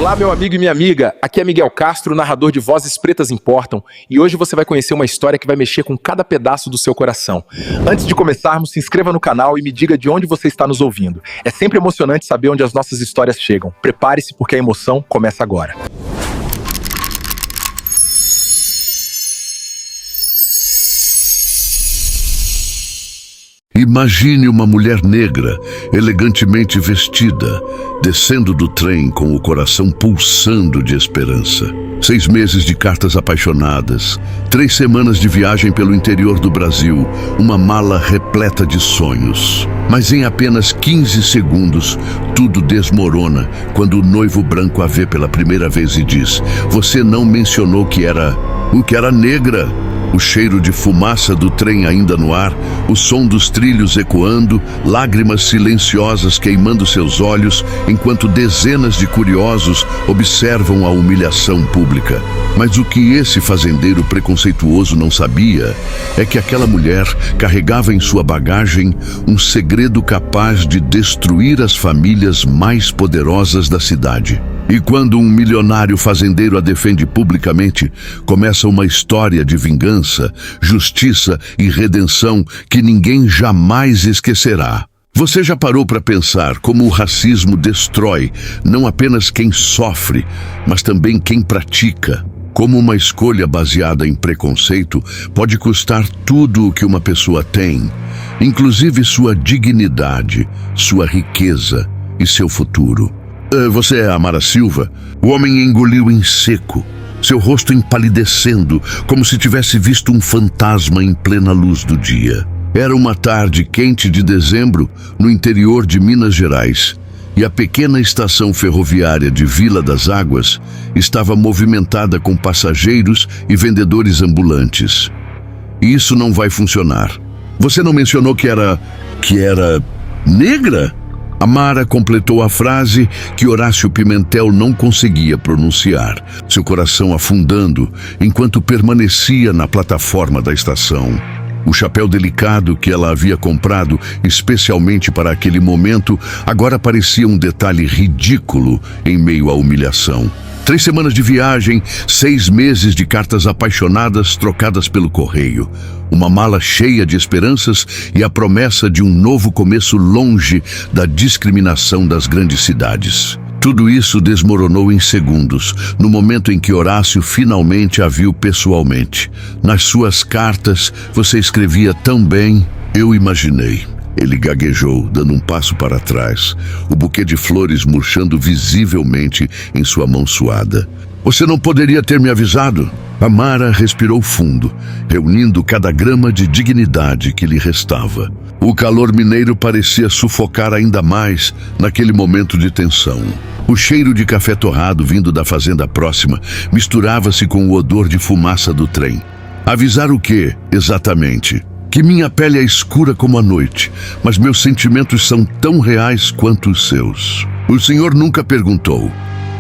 Olá, meu amigo e minha amiga, aqui é Miguel Castro, narrador de Vozes Pretas Importam, e hoje você vai conhecer uma história que vai mexer com cada pedaço do seu coração. Antes de começarmos, se inscreva no canal e me diga de onde você está nos ouvindo. É sempre emocionante saber onde as nossas histórias chegam. Prepare-se porque a emoção começa agora. Imagine uma mulher negra, elegantemente vestida, descendo do trem com o coração pulsando de esperança. 6 meses de cartas apaixonadas, 3 semanas de viagem pelo interior do Brasil, uma mala repleta de sonhos. Mas em apenas 15 segundos, tudo desmorona quando o noivo branco a vê pela primeira vez e diz: "Você não mencionou que era negra." O cheiro de fumaça do trem ainda no ar, o som dos trilhos ecoando, lágrimas silenciosas queimando seus olhos, enquanto dezenas de curiosos observam a humilhação pública. Mas o que esse fazendeiro preconceituoso não sabia é que aquela mulher carregava em sua bagagem um segredo capaz de destruir as famílias mais poderosas da cidade. E quando um milionário fazendeiro a defende publicamente, começa uma história de vingança, justiça e redenção que ninguém jamais esquecerá. Você já parou para pensar como o racismo destrói não apenas quem sofre, mas também quem pratica? Como uma escolha baseada em preconceito pode custar tudo o que uma pessoa tem, inclusive sua dignidade, sua riqueza e seu futuro. Você é Amara Silva? O homem engoliu em seco, seu rosto empalidecendo, como se tivesse visto um fantasma em plena luz do dia. Era uma tarde quente de dezembro, no interior de Minas Gerais, e a pequena estação ferroviária de Vila das Águas estava movimentada com passageiros e vendedores ambulantes. Isso não vai funcionar. Você não mencionou que era negra? Amara completou a frase que Horácio Pimentel não conseguia pronunciar, seu coração afundando enquanto permanecia na plataforma da estação. O chapéu delicado que ela havia comprado especialmente para aquele momento agora parecia um detalhe ridículo em meio à humilhação. 3 semanas de viagem, 6 meses de cartas apaixonadas trocadas pelo correio. Uma mala cheia de esperanças e a promessa de um novo começo longe da discriminação das grandes cidades. Tudo isso desmoronou em segundos, no momento em que Horácio finalmente a viu pessoalmente. Nas suas cartas, você escrevia tão bem, eu imaginei. Ele gaguejou, dando um passo para trás, o buquê de flores murchando visivelmente em sua mão suada. Você não poderia ter me avisado? Amara respirou fundo, reunindo cada grama de dignidade que lhe restava. O calor mineiro parecia sufocar ainda mais naquele momento de tensão. O cheiro de café torrado vindo da fazenda próxima misturava-se com o odor de fumaça do trem. Avisar o quê, exatamente? Que minha pele é escura como a noite, mas meus sentimentos são tão reais quanto os seus. O senhor nunca perguntou.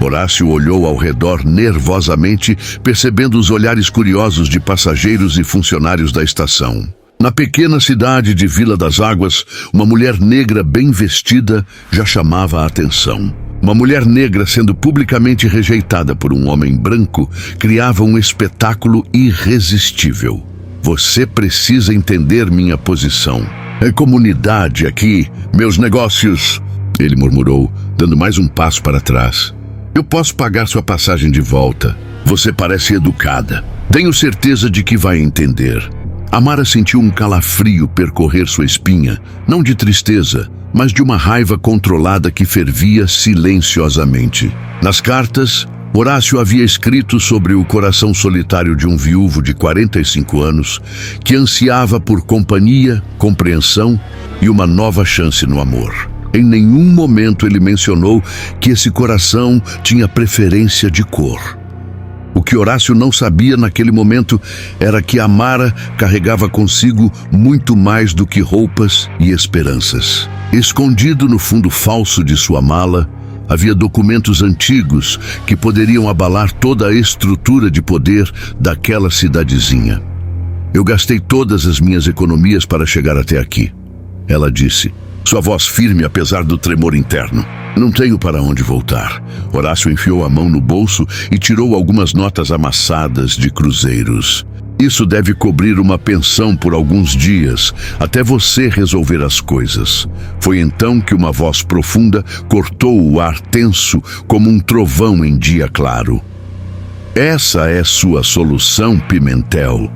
Horácio olhou ao redor nervosamente, percebendo os olhares curiosos de passageiros e funcionários da estação. Na pequena cidade de Vila das Águas, uma mulher negra bem vestida já chamava a atenção. Uma mulher negra sendo publicamente rejeitada por um homem branco criava um espetáculo irresistível. Você precisa entender minha posição. É comunidade aqui, meus negócios, ele murmurou, dando mais um passo para trás. Eu posso pagar sua passagem de volta. Você parece educada. Tenho certeza de que vai entender. Amara sentiu um calafrio percorrer sua espinha, não de tristeza, mas de uma raiva controlada que fervia silenciosamente. Nas cartas, Horácio havia escrito sobre o coração solitário de um viúvo de 45 anos que ansiava por companhia, compreensão e uma nova chance no amor. Em nenhum momento ele mencionou que esse coração tinha preferência de cor. O que Horácio não sabia naquele momento era que Amara carregava consigo muito mais do que roupas e esperanças. Escondido no fundo falso de sua mala, havia documentos antigos que poderiam abalar toda a estrutura de poder daquela cidadezinha. Eu gastei todas as minhas economias para chegar até aqui, ela disse, sua voz firme apesar do tremor interno. Não tenho para onde voltar. Horácio enfiou a mão no bolso e tirou algumas notas amassadas de cruzeiros. Isso deve cobrir uma pensão por alguns dias, até você resolver as coisas. Foi então que uma voz profunda cortou o ar tenso como um trovão em dia claro. Essa é sua solução, Pimentel.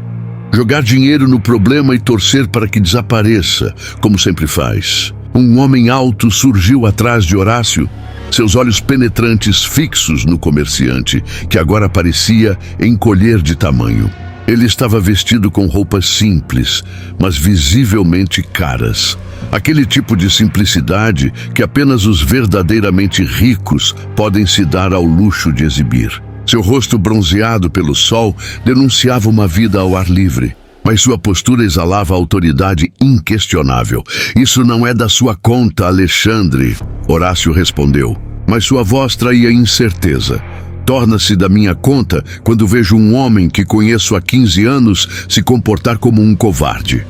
Jogar dinheiro no problema e torcer para que desapareça, como sempre faz. Um homem alto surgiu atrás de Horácio, seus olhos penetrantes fixos no comerciante, que agora parecia encolher de tamanho. Ele estava vestido com roupas simples, mas visivelmente caras. Aquele tipo de simplicidade que apenas os verdadeiramente ricos podem se dar ao luxo de exibir. Seu rosto bronzeado pelo sol denunciava uma vida ao ar livre, mas sua postura exalava autoridade inquestionável. Isso não é da sua conta, Alexandre, Horácio respondeu, mas sua voz traía incerteza. Torna-se da minha conta quando vejo um homem que conheço há 15 anos se comportar como um covarde.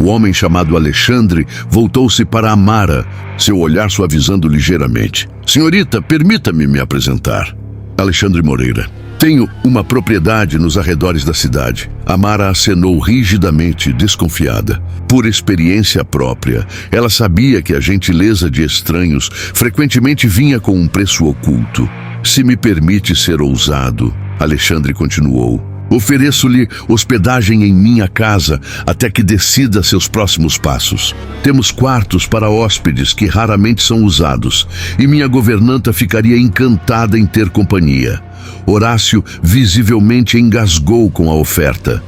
O homem chamado Alexandre voltou-se para Amara, seu olhar suavizando ligeiramente. Senhorita, permita-me me apresentar. Alexandre Moreira. Tenho uma propriedade nos arredores da cidade. Amara acenou rigidamente, desconfiada. Por experiência própria, ela sabia que a gentileza de estranhos frequentemente vinha com um preço oculto. Se me permite ser ousado, Alexandre continuou, ofereço-lhe hospedagem em minha casa até que decida seus próximos passos. Temos quartos para hóspedes que raramente são usados, e minha governanta ficaria encantada em ter companhia. Horácio visivelmente engasgou com a oferta.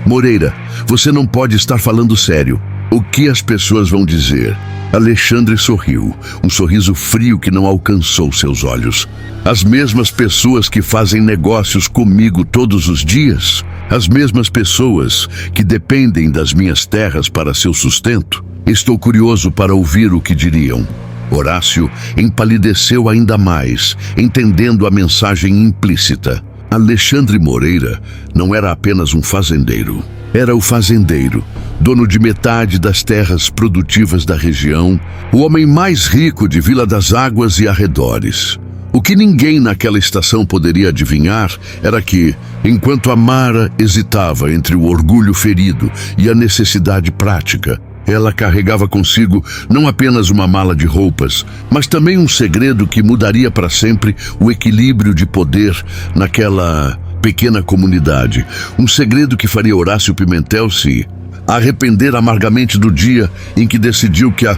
Moreira, você não pode estar falando sério. O que as pessoas vão dizer? Alexandre sorriu, um sorriso frio que não alcançou seus olhos. As mesmas pessoas que fazem negócios comigo todos os dias? As mesmas pessoas que dependem das minhas terras para seu sustento? Estou curioso para ouvir o que diriam. Horácio empalideceu ainda mais, entendendo a mensagem implícita. Alexandre Moreira não era apenas um fazendeiro. Era o fazendeiro, dono de metade das terras produtivas da região, o homem mais rico de Vila das Águas e arredores. O que ninguém naquela estação poderia adivinhar era que, enquanto Amara hesitava entre o orgulho ferido e a necessidade prática, ela carregava consigo não apenas uma mala de roupas, mas também um segredo que mudaria para sempre o equilíbrio de poder naquela pequena comunidade. Um segredo que faria Horácio Pimentel se arrepender amargamente do dia em que decidiu que a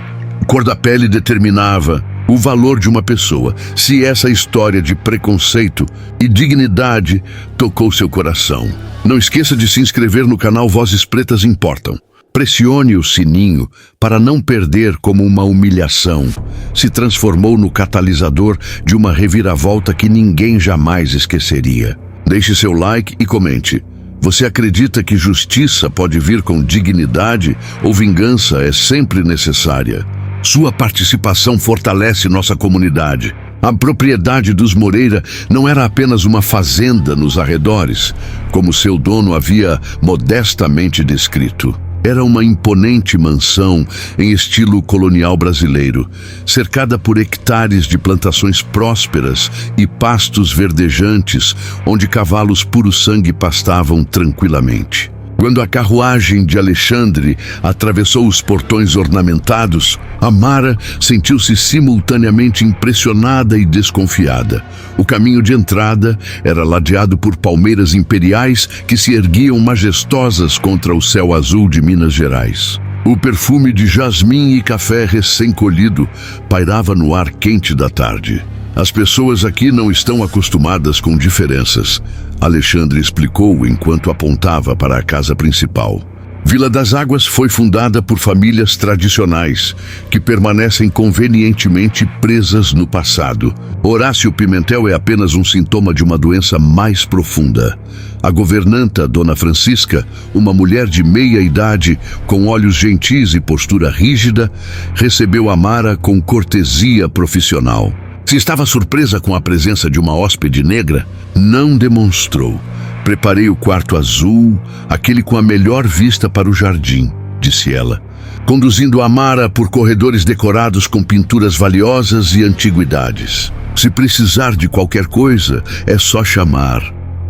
cor da pele determinava o valor de uma pessoa, se essa história de preconceito e dignidade tocou seu coração. Não esqueça de se inscrever no canal Vozes Pretas Importam. Pressione o sininho para não perder como uma humilhação. Se transformou no catalisador de uma reviravolta que ninguém jamais esqueceria. Deixe seu like e comente. Você acredita que justiça pode vir com dignidade ou vingança é sempre necessária? Sua participação fortalece nossa comunidade. A propriedade dos Moreira não era apenas uma fazenda nos arredores, como seu dono havia modestamente descrito. Era uma imponente mansão em estilo colonial brasileiro, cercada por hectares de plantações prósperas e pastos verdejantes, onde cavalos puro-sangue pastavam tranquilamente. Quando a carruagem de Alexandre atravessou os portões ornamentados, Amara sentiu-se simultaneamente impressionada e desconfiada. O caminho de entrada era ladeado por palmeiras imperiais que se erguiam majestosas contra o céu azul de Minas Gerais. O perfume de jasmim e café recém-colhido pairava no ar quente da tarde. As pessoas aqui não estão acostumadas com diferenças, Alexandre explicou enquanto apontava para a casa principal. Vila das Águas foi fundada por famílias tradicionais, que permanecem convenientemente presas no passado. Horácio Pimentel é apenas um sintoma de uma doença mais profunda. A governanta, Dona Francisca, uma mulher de meia idade, com olhos gentis e postura rígida, recebeu Amara com cortesia profissional. Se estava surpresa com a presença de uma hóspede negra, não demonstrou. Preparei o quarto azul, aquele com a melhor vista para o jardim, disse ela. conduzindo Amara por corredores decorados com pinturas valiosas e antiguidades. Se precisar de qualquer coisa, é só chamar.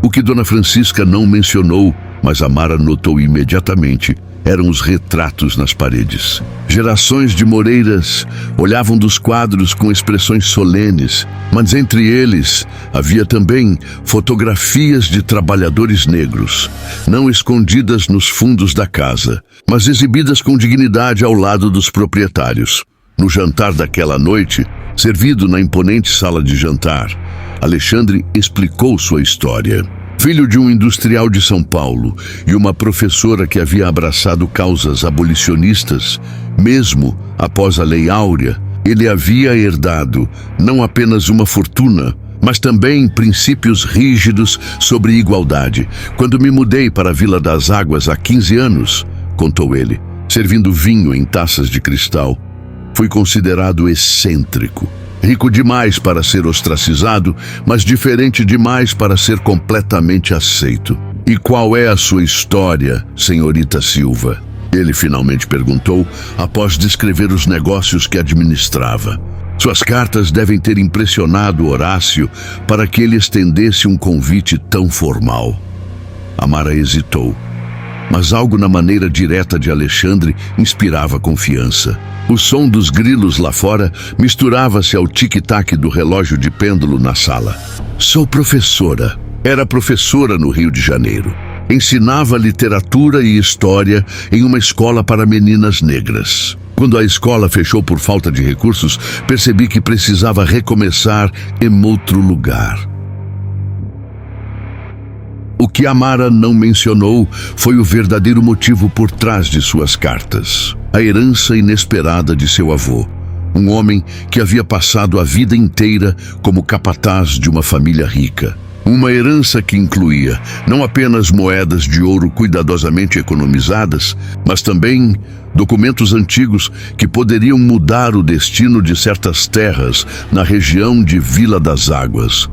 O que Dona Francisca não mencionou, mas Amara notou imediatamente, eram os retratos nas paredes. Gerações de Moreiras olhavam dos quadros com expressões solenes, mas entre eles havia também fotografias de trabalhadores negros, não escondidas nos fundos da casa, mas exibidas com dignidade ao lado dos proprietários. No jantar daquela noite, servido na imponente sala de jantar, Alexandre explicou sua história. Filho de um industrial de São Paulo e uma professora que havia abraçado causas abolicionistas, mesmo após a Lei Áurea, ele havia herdado não apenas uma fortuna, mas também princípios rígidos sobre igualdade. Quando me mudei para a Vila das Águas há 15 anos, contou ele, servindo vinho em taças de cristal, fui considerado excêntrico. Rico demais para ser ostracizado, mas diferente demais para ser completamente aceito. E qual é a sua história, senhorita Silva? Ele finalmente perguntou, após descrever os negócios que administrava. Suas cartas devem ter impressionado Horácio para que ele estendesse um convite tão formal. Amara hesitou, mas algo na maneira direta de Alexandre inspirava confiança. O som dos grilos lá fora misturava-se ao tic-tac do relógio de pêndulo na sala. Sou professora. Era professora no Rio de Janeiro. Ensinava literatura e história em uma escola para meninas negras. Quando a escola fechou por falta de recursos, percebi que precisava recomeçar em outro lugar. O que Amara não mencionou foi o verdadeiro motivo por trás de suas cartas. A herança inesperada de seu avô. Um homem que havia passado a vida inteira como capataz de uma família rica. Uma herança que incluía não apenas moedas de ouro cuidadosamente economizadas, mas também documentos antigos que poderiam mudar o destino de certas terras na região de Vila das Águas.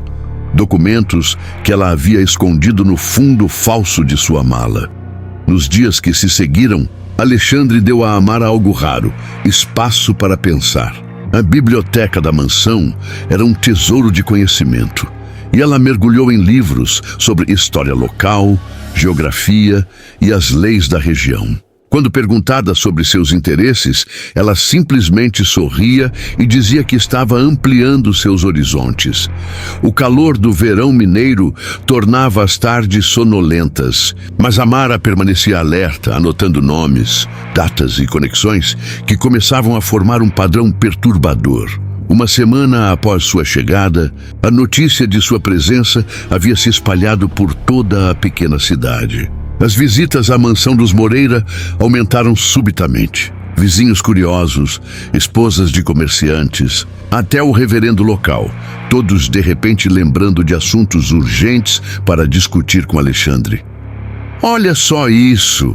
Documentos que ela havia escondido no fundo falso de sua mala. Nos dias que se seguiram, Alexandre deu a Amara algo raro, espaço para pensar. A biblioteca da mansão era um tesouro de conhecimento, e ela mergulhou em livros sobre história local, geografia e as leis da região. Quando perguntada sobre seus interesses, ela simplesmente sorria e dizia que estava ampliando seus horizontes. O calor do verão mineiro tornava as tardes sonolentas, mas Amara permanecia alerta, anotando nomes, datas e conexões que começavam a formar um padrão perturbador. Uma semana após sua chegada, a notícia de sua presença havia se espalhado por toda a pequena cidade. As visitas à mansão dos Moreira aumentaram subitamente. Vizinhos curiosos, esposas de comerciantes, até o reverendo local, todos de repente lembrando de assuntos urgentes para discutir com Alexandre. Olha só isso!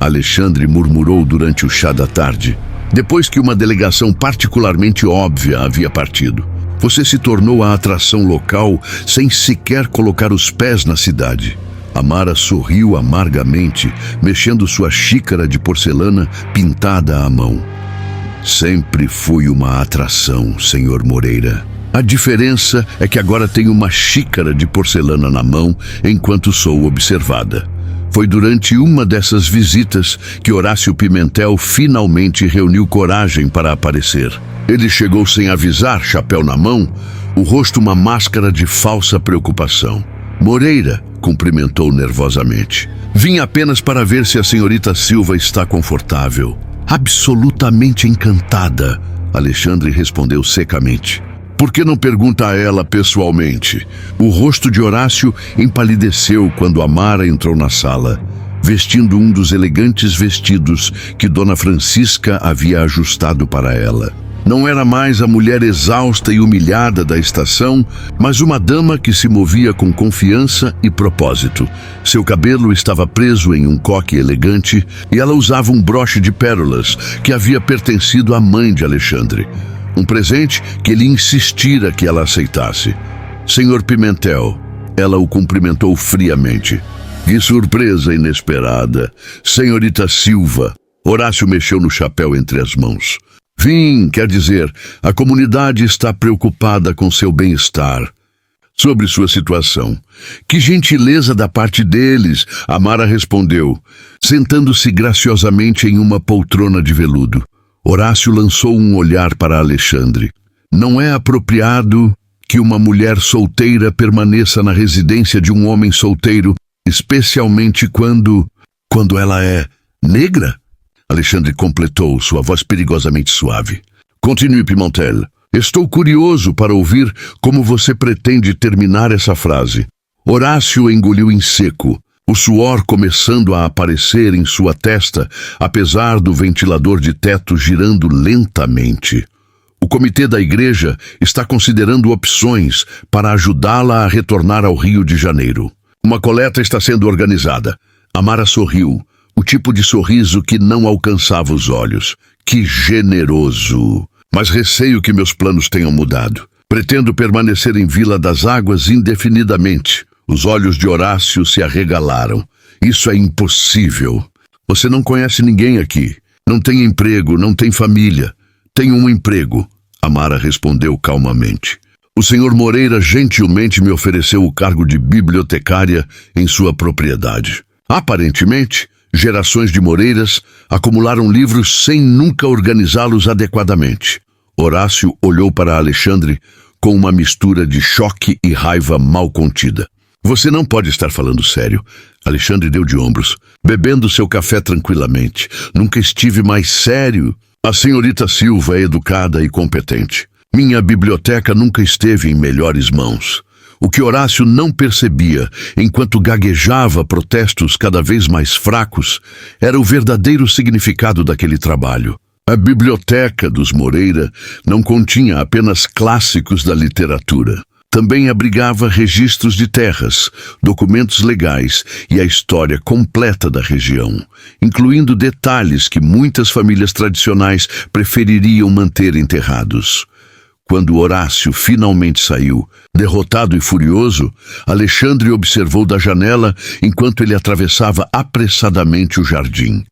Alexandre murmurou durante o chá da tarde, depois que uma delegação particularmente óbvia havia partido. Você se tornou a atração local sem sequer colocar os pés na cidade. Amara sorriu amargamente, mexendo sua xícara de porcelana pintada à mão. Sempre fui uma atração, senhor Moreira. A diferença é que agora tenho uma xícara de porcelana na mão enquanto sou observada. Foi durante uma dessas visitas que Horácio Pimentel finalmente reuniu coragem para aparecer. Ele chegou sem avisar, chapéu na mão, o rosto uma máscara de falsa preocupação. Moreira, cumprimentou nervosamente. Vim apenas para ver se a senhorita Silva está confortável. Absolutamente encantada, Alexandre respondeu secamente. Por que não pergunta a ela pessoalmente? O rosto de Horácio empalideceu quando Amara entrou na sala, vestindo um dos elegantes vestidos que Dona Francisca havia ajustado para ela. Não era mais a mulher exausta e humilhada da estação, mas uma dama que se movia com confiança e propósito. Seu cabelo estava preso em um coque elegante e ela usava um broche de pérolas que havia pertencido à mãe de Alexandre. Um presente que ele insistira que ela aceitasse. Senhor Pimentel, ela o cumprimentou friamente. Que surpresa inesperada. Senhorita Silva. Horácio mexeu no chapéu entre as mãos. Vim, quer dizer, a comunidade está preocupada com seu bem-estar. Sobre sua situação. Que gentileza da parte deles, Amara respondeu, sentando-se graciosamente em uma poltrona de veludo. Horácio lançou um olhar para Alexandre. Não é apropriado que uma mulher solteira permaneça na residência de um homem solteiro, especialmente quando ela é negra? Alexandre completou, sua voz perigosamente suave. Continue, Pimentel. Estou curioso para ouvir como você pretende terminar essa frase. Horácio engoliu em seco, o suor começando a aparecer em sua testa, apesar do ventilador de teto girando lentamente. O comitê da igreja está considerando opções para ajudá-la a retornar ao Rio de Janeiro. Uma coleta está sendo organizada. Amara sorriu, o tipo de sorriso que não alcançava os olhos. Que generoso! Mas receio que meus planos tenham mudado. Pretendo permanecer em Vila das Águas indefinidamente. Os olhos de Horácio se arregalaram. Isso é impossível. Você não conhece ninguém aqui. Não tem emprego, não tem família. Tenho um emprego, Amara respondeu calmamente. O senhor Moreira gentilmente me ofereceu o cargo de bibliotecária em sua propriedade. Aparentemente, gerações de Moreiras acumularam livros sem nunca organizá-los adequadamente. Horácio olhou para Alexandre com uma mistura de choque e raiva mal contida. Você não pode estar falando sério. Alexandre deu de ombros, bebendo seu café tranquilamente. Nunca estive mais sério. A senhorita Silva é educada e competente. Minha biblioteca nunca esteve em melhores mãos. O que Horácio não percebia, enquanto gaguejava protestos cada vez mais fracos, era o verdadeiro significado daquele trabalho. A biblioteca dos Moreira não continha apenas clássicos da literatura. Também abrigava registros de terras, documentos legais e a história completa da região, incluindo detalhes que muitas famílias tradicionais prefeririam manter enterrados. Quando Horácio finalmente saiu, derrotado e furioso, Alexandre observou da janela enquanto ele atravessava apressadamente o jardim.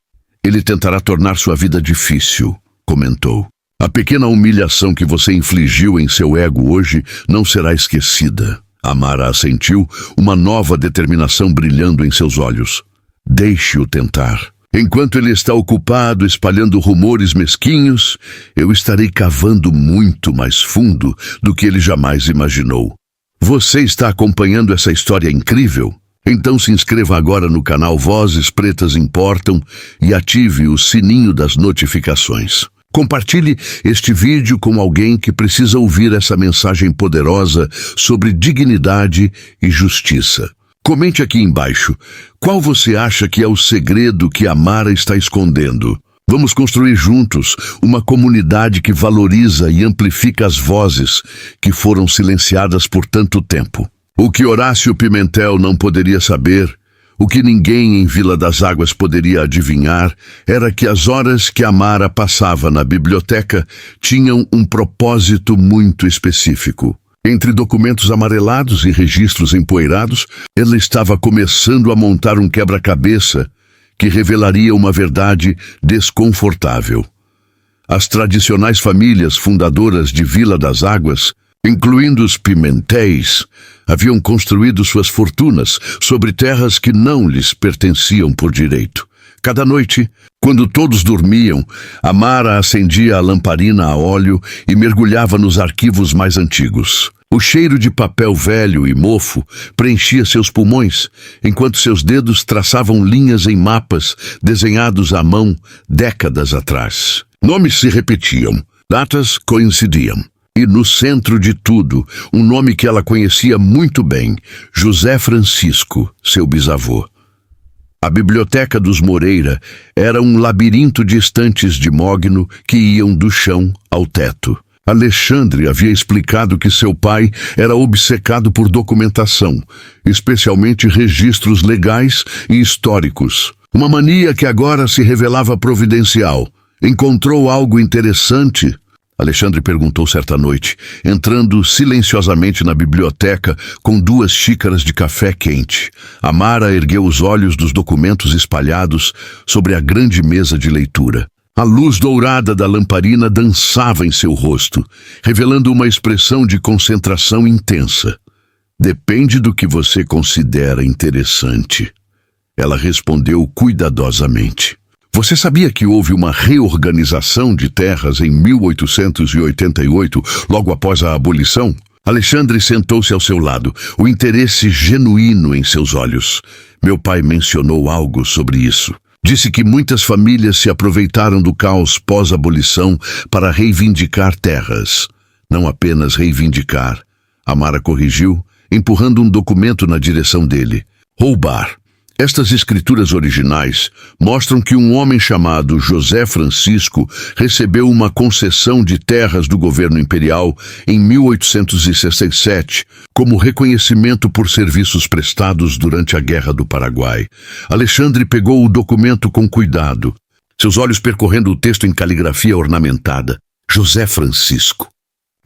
Ele tentará tornar sua vida difícil, comentou. A pequena humilhação que você infligiu em seu ego hoje não será esquecida. Amara assentiu, uma nova determinação brilhando em seus olhos. Deixe-o tentar. Enquanto ele está ocupado espalhando rumores mesquinhos, eu estarei cavando muito mais fundo do que ele jamais imaginou. Você está acompanhando essa história incrível? Então se inscreva agora no canal Vozes Pretas Importam e ative o sininho das notificações. Compartilhe este vídeo com alguém que precisa ouvir essa mensagem poderosa sobre dignidade e justiça. Comente aqui embaixo, qual você acha que é o segredo que Amara está escondendo? Vamos construir juntos uma comunidade que valoriza e amplifica as vozes que foram silenciadas por tanto tempo. O que Horácio Pimentel não poderia saber, o que ninguém em Vila das Águas poderia adivinhar, era que as horas que Amara passava na biblioteca tinham um propósito muito específico. Entre documentos amarelados e registros empoeirados, ela estava começando a montar um quebra-cabeça que revelaria uma verdade desconfortável. As tradicionais famílias fundadoras de Vila das Águas, incluindo os Pimentéis, haviam construído suas fortunas sobre terras que não lhes pertenciam por direito. Cada noite, quando todos dormiam, Amara acendia a lamparina a óleo e mergulhava nos arquivos mais antigos. O cheiro de papel velho e mofo preenchia seus pulmões, enquanto seus dedos traçavam linhas em mapas desenhados à mão décadas atrás. Nomes se repetiam, datas coincidiam. E no centro de tudo, um nome que ela conhecia muito bem, José Francisco, seu bisavô. A biblioteca dos Moreira era um labirinto de estantes de mogno que iam do chão ao teto. Alexandre havia explicado que seu pai era obcecado por documentação, especialmente registros legais e históricos. Uma mania que agora se revelava providencial. Encontrou algo interessante. Alexandre perguntou certa noite, entrando silenciosamente na biblioteca com 2 xícaras de café quente. Amara ergueu os olhos dos documentos espalhados sobre a grande mesa de leitura. A luz dourada da lamparina dançava em seu rosto, revelando uma expressão de concentração intensa. Depende do que você considera interessante. Ela respondeu cuidadosamente. Você sabia que houve uma reorganização de terras em 1888, logo após a abolição? Alexandre sentou-se ao seu lado, o interesse genuíno em seus olhos. Meu pai mencionou algo sobre isso. Disse que muitas famílias se aproveitaram do caos pós-abolição para reivindicar terras. Não apenas reivindicar. Amara corrigiu, empurrando um documento na direção dele. Roubar. Estas escrituras originais mostram que um homem chamado José Francisco recebeu uma concessão de terras do governo imperial em 1867, como reconhecimento por serviços prestados durante a Guerra do Paraguai. Alexandre pegou o documento com cuidado, seus olhos percorrendo o texto em caligrafia ornamentada. José Francisco.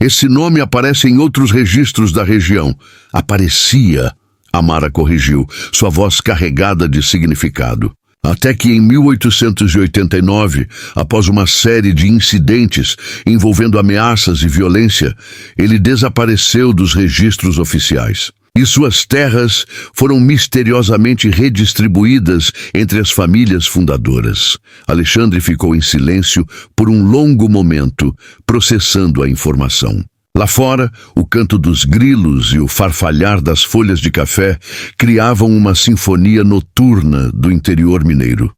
Esse nome aparece em outros registros da região. Aparecia. Amara corrigiu, sua voz carregada de significado. Até que em 1889, após uma série de incidentes envolvendo ameaças e violência, ele desapareceu dos registros oficiais. E suas terras foram misteriosamente redistribuídas entre as famílias fundadoras. Alexandre ficou em silêncio por um longo momento, processando a informação. Lá fora, o canto dos grilos e o farfalhar das folhas de café criavam uma sinfonia noturna do interior mineiro.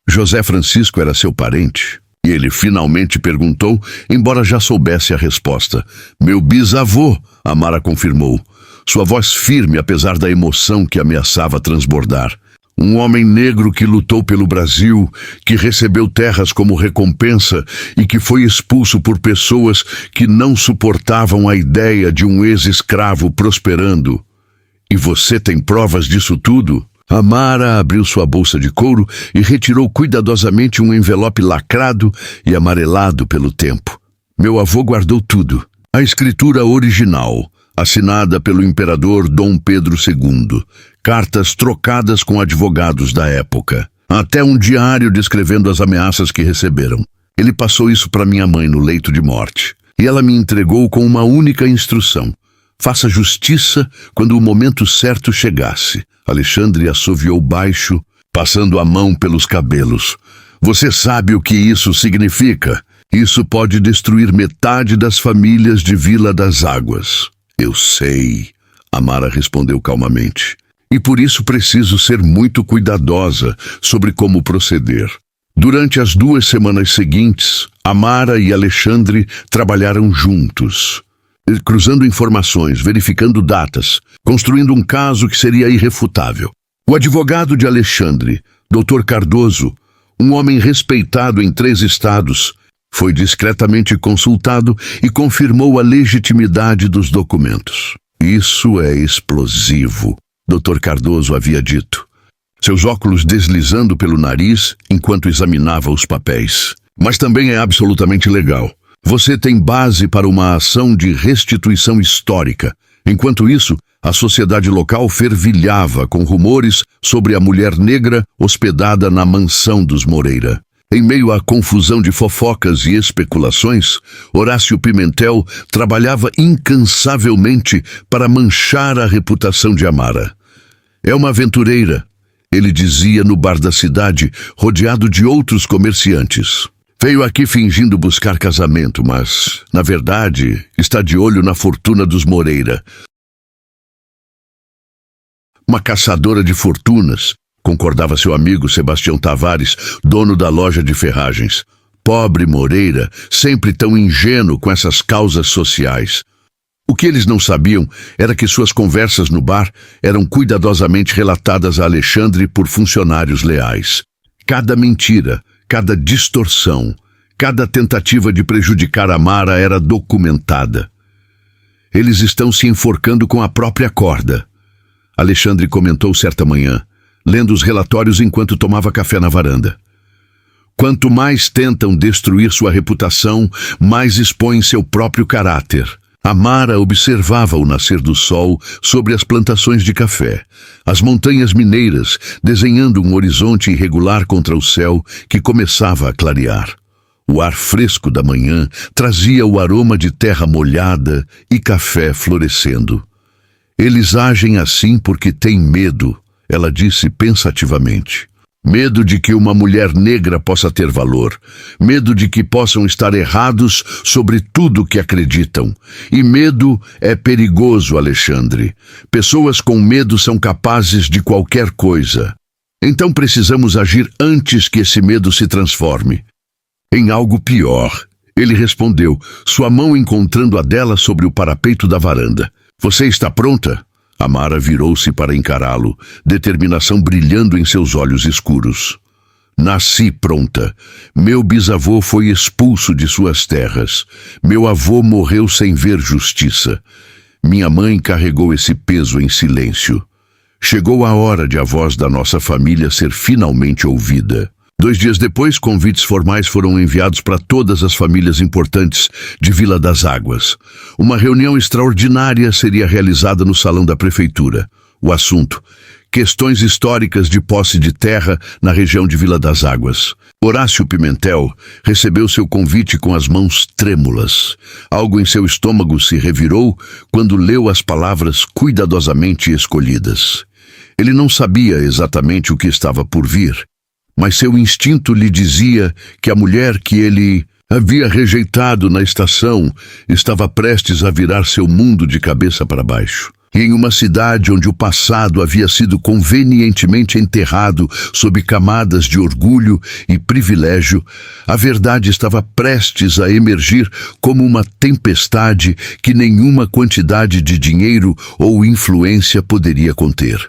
José Francisco era seu parente, e ele finalmente perguntou, embora já soubesse a resposta. Meu bisavô, Amara confirmou, sua voz firme apesar da emoção que ameaçava transbordar. Um homem negro que lutou pelo Brasil, que recebeu terras como recompensa e que foi expulso por pessoas que não suportavam a ideia de um ex-escravo prosperando. E você tem provas disso tudo? Amara abriu sua bolsa de couro e retirou cuidadosamente um envelope lacrado e amarelado pelo tempo. Meu avô guardou tudo. A escritura original, assinada pelo imperador Dom Pedro II, cartas trocadas com advogados da época, até um diário descrevendo as ameaças que receberam. Ele passou isso para minha mãe no leito de morte, e ela me entregou com uma única instrução: faça justiça quando o momento certo chegasse. Alexandre assoviou baixo, passando a mão pelos cabelos. Você sabe o que isso significa? Isso pode destruir metade das famílias de Vila das Águas. Eu sei, Amara respondeu calmamente. E por isso preciso ser muito cuidadosa sobre como proceder. Durante as 2 semanas seguintes, Amara e Alexandre trabalharam juntos, cruzando informações, verificando datas, construindo um caso que seria irrefutável. O advogado de Alexandre, Dr. Cardoso, um homem respeitado em 3 estados, foi discretamente consultado e confirmou a legitimidade dos documentos. Isso é explosivo, Dr. Cardoso havia dito, seus óculos deslizando pelo nariz enquanto examinava os papéis. Mas também é absolutamente legal. Você tem base para uma ação de restituição histórica. Enquanto isso, a sociedade local fervilhava com rumores sobre a mulher negra hospedada na mansão dos Moreira. Em meio à confusão de fofocas e especulações, Horácio Pimentel trabalhava incansavelmente para manchar a reputação de Amara. É uma aventureira, ele dizia no bar da cidade, rodeado de outros comerciantes. Veio aqui fingindo buscar casamento, mas, na verdade, está de olho na fortuna dos Moreira. Uma caçadora de fortunas, concordava seu amigo Sebastião Tavares, dono da loja de ferragens. Pobre Moreira, sempre tão ingênuo com essas causas sociais. O que eles não sabiam era que suas conversas no bar eram cuidadosamente relatadas a Alexandre por funcionários leais. Cada mentira, cada distorção, cada tentativa de prejudicar Amara era documentada. Eles estão se enforcando com a própria corda, Alexandre comentou certa manhã, lendo os relatórios enquanto tomava café na varanda. Quanto mais tentam destruir sua reputação, mais expõem seu próprio caráter. Amara observava o nascer do sol sobre as plantações de café, as montanhas mineiras desenhando um horizonte irregular contra o céu que começava a clarear. O ar fresco da manhã trazia o aroma de terra molhada e café florescendo. Eles agem assim porque têm medo, ela disse pensativamente. Medo de que uma mulher negra possa ter valor. Medo de que possam estar errados sobre tudo que acreditam. E medo é perigoso, Alexandre. Pessoas com medo são capazes de qualquer coisa. Então precisamos agir antes que esse medo se transforme em algo pior. Ele respondeu, sua mão encontrando a dela sobre o parapeito da varanda. Você está pronta? Amara virou-se para encará-lo, determinação brilhando em seus olhos escuros. Nasci pronta. Meu bisavô foi expulso de suas terras. Meu avô morreu sem ver justiça. Minha mãe carregou esse peso em silêncio. Chegou a hora de a voz da nossa família ser finalmente ouvida. 2 dias depois, convites formais foram enviados para todas as famílias importantes de Vila das Águas. Uma reunião extraordinária seria realizada no salão da prefeitura. O assunto: questões históricas de posse de terra na região de Vila das Águas. Horácio Pimentel recebeu seu convite com as mãos trêmulas. Algo em seu estômago se revirou quando leu as palavras cuidadosamente escolhidas. Ele não sabia exatamente o que estava por vir, mas seu instinto lhe dizia que a mulher que ele havia rejeitado na estação estava prestes a virar seu mundo de cabeça para baixo. E em uma cidade onde o passado havia sido convenientemente enterrado sob camadas de orgulho e privilégio, a verdade estava prestes a emergir como uma tempestade que nenhuma quantidade de dinheiro ou influência poderia conter.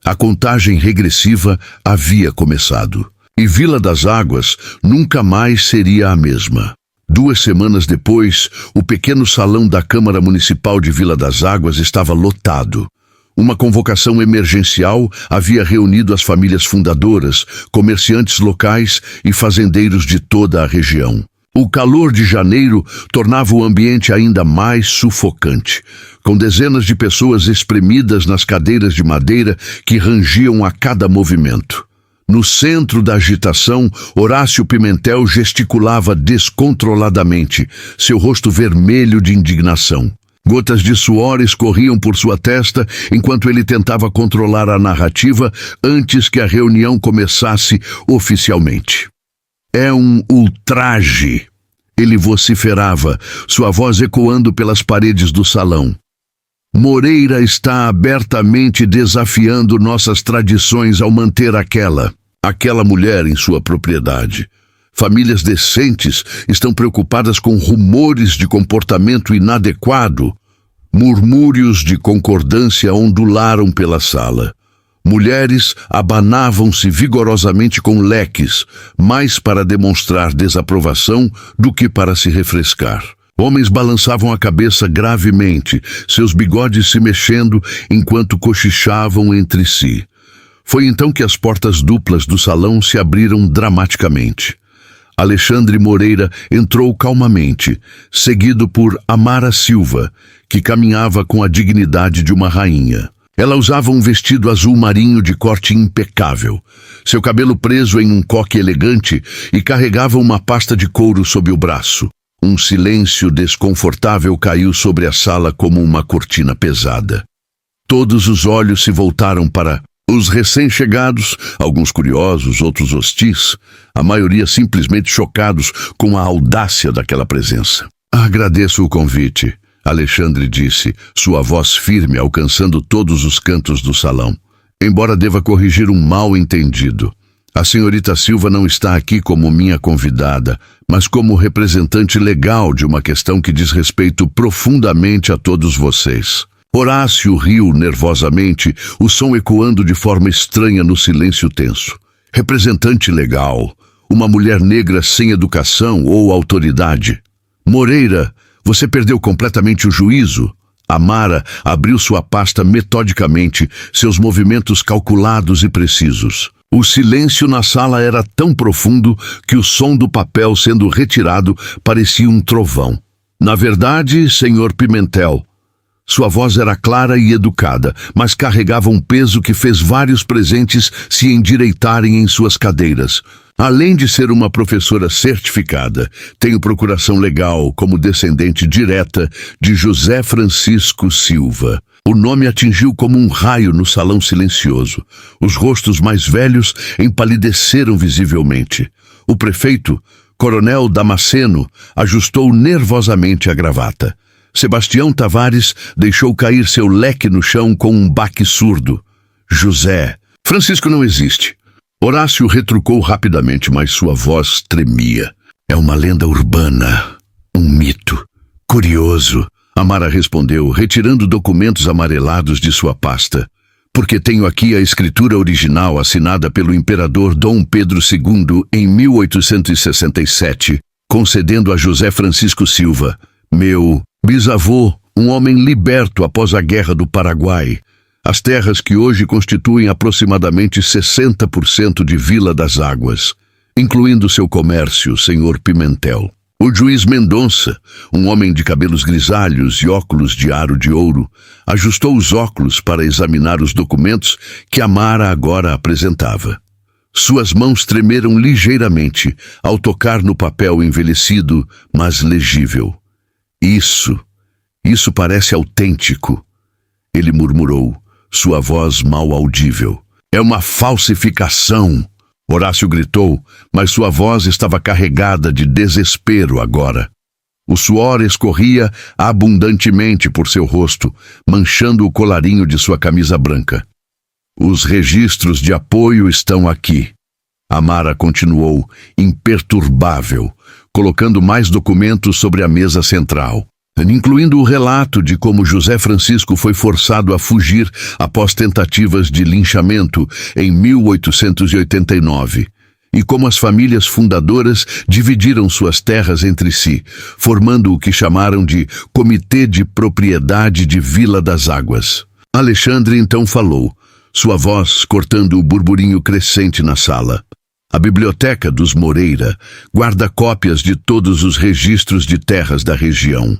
A contagem regressiva havia começado, e Vila das Águas nunca mais seria a mesma. 2 semanas depois, o pequeno salão da Câmara Municipal de Vila das Águas estava lotado. Uma convocação emergencial havia reunido as famílias fundadoras, comerciantes locais e fazendeiros de toda a região. O calor de janeiro tornava o ambiente ainda mais sufocante, com dezenas de pessoas espremidas nas cadeiras de madeira que rangiam a cada movimento. No centro da agitação, Horácio Pimentel gesticulava descontroladamente, seu rosto vermelho de indignação. Gotas de suor escorriam por sua testa enquanto ele tentava controlar a narrativa antes que a reunião começasse oficialmente. É um ultraje, ele vociferava, sua voz ecoando pelas paredes do salão. Moreira está abertamente desafiando nossas tradições ao manter aquela mulher em sua propriedade. Famílias decentes estão preocupadas com rumores de comportamento inadequado. Murmúrios de concordância ondularam pela sala. Mulheres abanavam-se vigorosamente com leques, mais para demonstrar desaprovação do que para se refrescar. Homens balançavam a cabeça gravemente, seus bigodes se mexendo enquanto cochichavam entre si. Foi então que as portas duplas do salão se abriram dramaticamente. Alexandre Moreira entrou calmamente, seguido por Amara Silva, que caminhava com a dignidade de uma rainha. Ela usava um vestido azul marinho de corte impecável, seu cabelo preso em um coque elegante, e carregava uma pasta de couro sob o braço. Um silêncio desconfortável caiu sobre a sala como uma cortina pesada. Todos os olhos se voltaram para os recém-chegados, alguns curiosos, outros hostis, a maioria simplesmente chocados com a audácia daquela presença. Agradeço o convite, Alexandre disse, sua voz firme alcançando todos os cantos do salão. Embora deva corrigir um mal-entendido. A senhorita Silva não está aqui como minha convidada, mas como representante legal de uma questão que diz respeito profundamente a todos vocês. Horácio riu nervosamente, o som ecoando de forma estranha no silêncio tenso. Representante legal, uma mulher negra sem educação ou autoridade. Moreira, você perdeu completamente o juízo. Amara abriu sua pasta metodicamente, seus movimentos calculados e precisos. O silêncio na sala era tão profundo que o som do papel sendo retirado parecia um trovão. Na verdade, Sr. Pimentel, sua voz era clara e educada, mas carregava um peso que fez vários presentes se endireitarem em suas cadeiras. Além de ser uma professora certificada, tenho procuração legal como descendente direta de José Francisco Silva. O nome atingiu como um raio no salão silencioso. Os rostos mais velhos empalideceram visivelmente. O prefeito, Coronel Damasceno, ajustou nervosamente a gravata. Sebastião Tavares deixou cair seu leque no chão com um baque surdo. José. Francisco não existe. Horácio retrucou rapidamente, mas sua voz tremia. É uma lenda urbana. Um mito. Curioso. Amara respondeu, retirando documentos amarelados de sua pasta. Porque tenho aqui a escritura original assinada pelo imperador Dom Pedro II em 1867, concedendo a José Francisco Silva, meu bisavô, um homem liberto após a Guerra do Paraguai, as terras que hoje constituem aproximadamente 60% de Vila das Águas, incluindo seu comércio, Sr. Pimentel. O juiz Mendonça, um homem de cabelos grisalhos e óculos de aro de ouro, ajustou os óculos para examinar os documentos que Amara agora apresentava. Suas mãos tremeram ligeiramente ao tocar no papel envelhecido, mas legível. Isso parece autêntico, ele murmurou, sua voz mal audível. É uma falsificação! Horácio gritou, mas sua voz estava carregada de desespero agora. O suor escorria abundantemente por seu rosto, manchando o colarinho de sua camisa branca. Os registros de apoio estão aqui. Amara continuou, imperturbável, colocando mais documentos sobre a mesa central, incluindo o relato de como José Francisco foi forçado a fugir após tentativas de linchamento em 1889, e como as famílias fundadoras dividiram suas terras entre si, formando o que chamaram de Comitê de Propriedade de Vila das Águas. Alexandre então falou, sua voz cortando o burburinho crescente na sala. A Biblioteca dos Moreira guarda cópias de todos os registros de terras da região.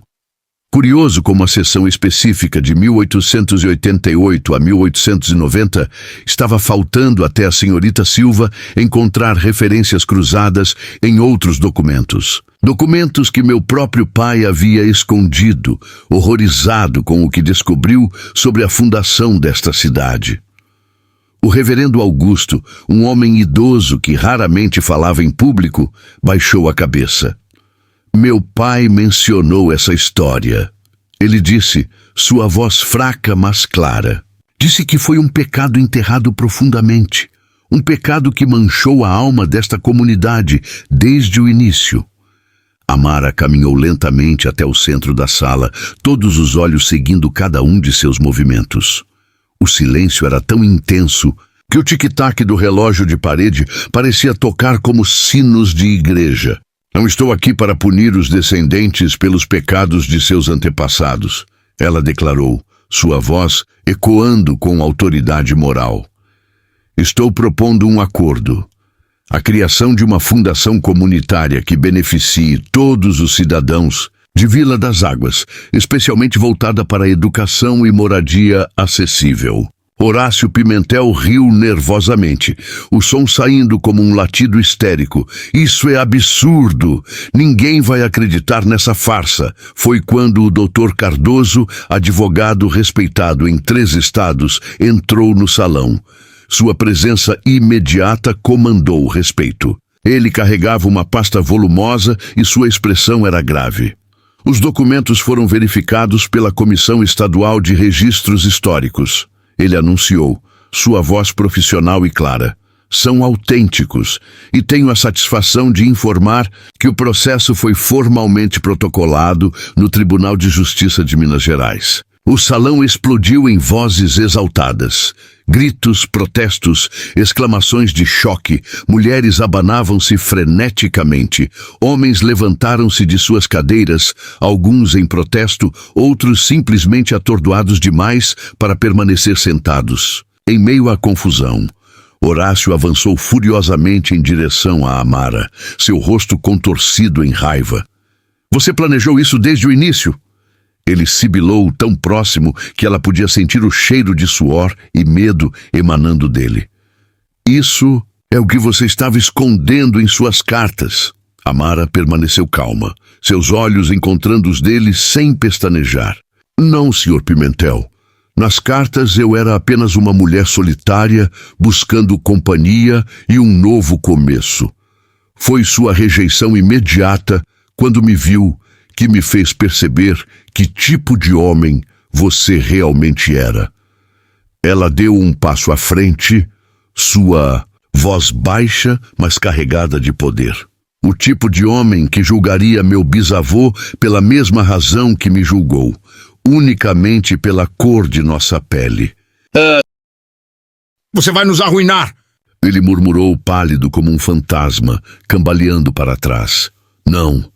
Curioso como a seção específica de 1888 a 1890 estava faltando até a senhorita Silva encontrar referências cruzadas em outros documentos. Documentos que meu próprio pai havia escondido, horrorizado com o que descobriu sobre a fundação desta cidade. O reverendo Augusto, um homem idoso que raramente falava em público, baixou a cabeça. Meu pai mencionou essa história. Ele disse, sua voz fraca, mas clara. Disse que foi um pecado enterrado profundamente. Um pecado que manchou a alma desta comunidade desde o início. Amara caminhou lentamente até o centro da sala, todos os olhos seguindo cada um de seus movimentos. O silêncio era tão intenso que o tic-tac do relógio de parede parecia tocar como sinos de igreja. Não estou aqui para punir os descendentes pelos pecados de seus antepassados, ela declarou, sua voz ecoando com autoridade moral. Estou propondo um acordo. A criação de uma fundação comunitária que beneficie todos os cidadãos de Vila das Águas, especialmente voltada para a educação e moradia acessível. Horácio Pimentel riu nervosamente, o som saindo como um latido histérico. Isso é absurdo! Ninguém vai acreditar nessa farsa. Foi quando o Dr. Cardoso, advogado respeitado em 3 estados, entrou no salão. Sua presença imediata comandou o respeito. Ele carregava uma pasta volumosa e sua expressão era grave. Os documentos foram verificados pela Comissão Estadual de Registros Históricos. Ele anunciou, sua voz profissional e clara. São autênticos e tenho a satisfação de informar que o processo foi formalmente protocolado no Tribunal de Justiça de Minas Gerais. O salão explodiu em vozes exaltadas. Gritos, protestos, exclamações de choque, mulheres abanavam-se freneticamente, homens levantaram-se de suas cadeiras, alguns em protesto, outros simplesmente atordoados demais para permanecer sentados. Em meio à confusão, Horácio avançou furiosamente em direção a Amara, seu rosto contorcido em raiva. Você planejou isso desde o início? Ele sibilou tão próximo que ela podia sentir o cheiro de suor e medo emanando dele. Isso é o que você estava escondendo em suas cartas. Amara permaneceu calma, seus olhos encontrando os dele sem pestanejar. Não, Sr. Pimentel. Nas cartas eu era apenas uma mulher solitária, buscando companhia e um novo começo. Foi sua rejeição imediata, quando me viu, que me fez perceber que tipo de homem você realmente era. Ela deu um passo à frente, sua voz baixa, mas carregada de poder. O tipo de homem que julgaria meu bisavô pela mesma razão que me julgou, unicamente pela cor de nossa pele. Você vai nos arruinar! Ele murmurou pálido como um fantasma, cambaleando para trás. Não.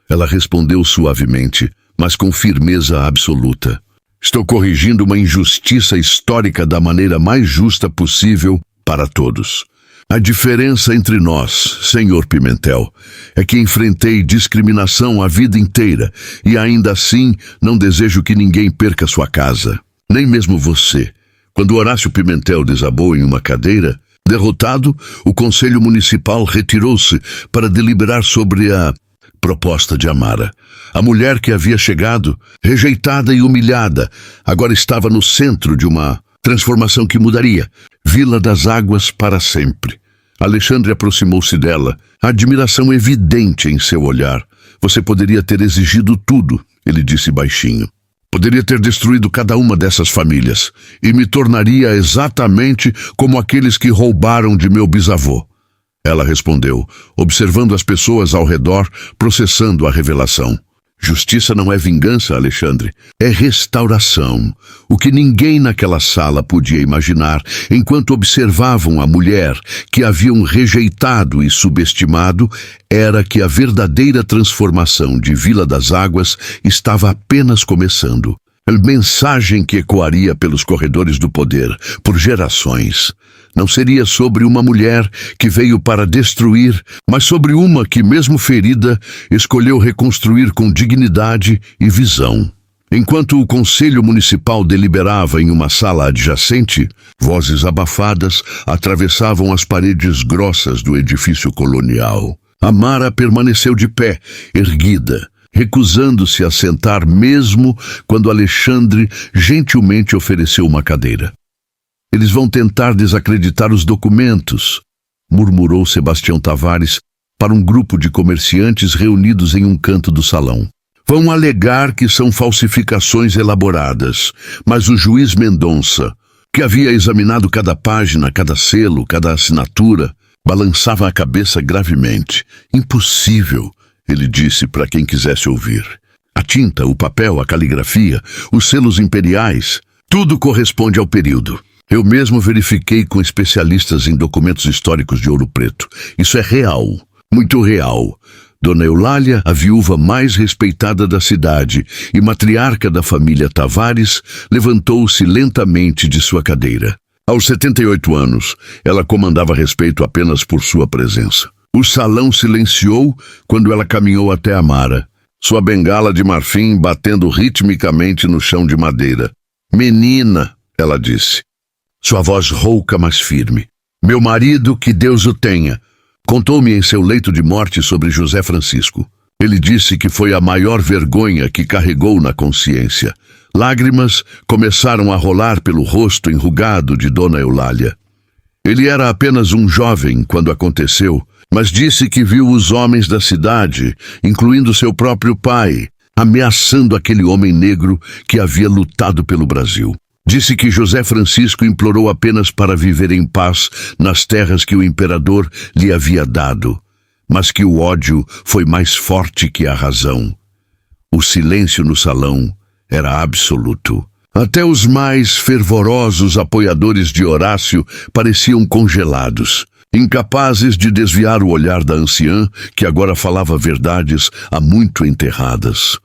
Ela respondeu suavemente, mas com firmeza absoluta. Estou corrigindo uma injustiça histórica da maneira mais justa possível para todos. A diferença entre nós, Sr. Pimentel, é que enfrentei discriminação a vida inteira e ainda assim não desejo que ninguém perca sua casa, nem mesmo você. Quando Horácio Pimentel desabou em uma cadeira, derrotado, o Conselho Municipal retirou-se para deliberar sobre a proposta de Amara. A mulher que havia chegado, rejeitada e humilhada, agora estava no centro de uma transformação que mudaria Vila das Águas para sempre. Alexandre aproximou-se dela, admiração evidente em seu olhar. Você poderia ter exigido tudo, ele disse baixinho. Poderia ter destruído cada uma dessas famílias e me tornaria exatamente como aqueles que roubaram de meu bisavô. Ela respondeu, observando as pessoas ao redor, processando a revelação. Justiça não é vingança, Alexandre. É restauração. O que ninguém naquela sala podia imaginar, enquanto observavam a mulher que haviam rejeitado e subestimado, era que a verdadeira transformação de Vila das Águas estava apenas começando. A mensagem que ecoaria pelos corredores do poder, por gerações. Não seria sobre uma mulher que veio para destruir, mas sobre uma que, mesmo ferida, escolheu reconstruir com dignidade e visão. Enquanto o Conselho Municipal deliberava em uma sala adjacente, vozes abafadas atravessavam as paredes grossas do edifício colonial. Amara permaneceu de pé, erguida, recusando-se a sentar mesmo quando Alexandre gentilmente ofereceu uma cadeira. Eles vão tentar desacreditar os documentos, murmurou Sebastião Tavares para um grupo de comerciantes reunidos em um canto do salão. Vão alegar que são falsificações elaboradas, mas o juiz Mendonça, que havia examinado cada página, cada selo, cada assinatura, balançava a cabeça gravemente. Impossível, ele disse para quem quisesse ouvir. A tinta, o papel, a caligrafia, os selos imperiais, tudo corresponde ao período. Eu mesmo verifiquei com especialistas em documentos históricos de Ouro Preto. Isso é real, muito real. Dona Eulália, a viúva mais respeitada da cidade e matriarca da família Tavares, levantou-se lentamente de sua cadeira. Aos 78 anos, ela comandava respeito apenas por sua presença. O salão silenciou quando ela caminhou até Amara, sua bengala de marfim batendo ritmicamente no chão de madeira. Menina, ela disse. Sua voz rouca, mas firme. Meu marido, que Deus o tenha, contou-me em seu leito de morte sobre José Francisco. Ele disse que foi a maior vergonha que carregou na consciência. Lágrimas começaram a rolar pelo rosto enrugado de Dona Eulália. Ele era apenas um jovem quando aconteceu, mas disse que viu os homens da cidade, incluindo seu próprio pai, ameaçando aquele homem negro que havia lutado pelo Brasil. Disse que José Francisco implorou apenas para viver em paz nas terras que o imperador lhe havia dado, mas que o ódio foi mais forte que a razão. O silêncio no salão era absoluto. Até os mais fervorosos apoiadores de Horácio pareciam congelados, incapazes de desviar o olhar da anciã, que agora falava verdades há muito enterradas.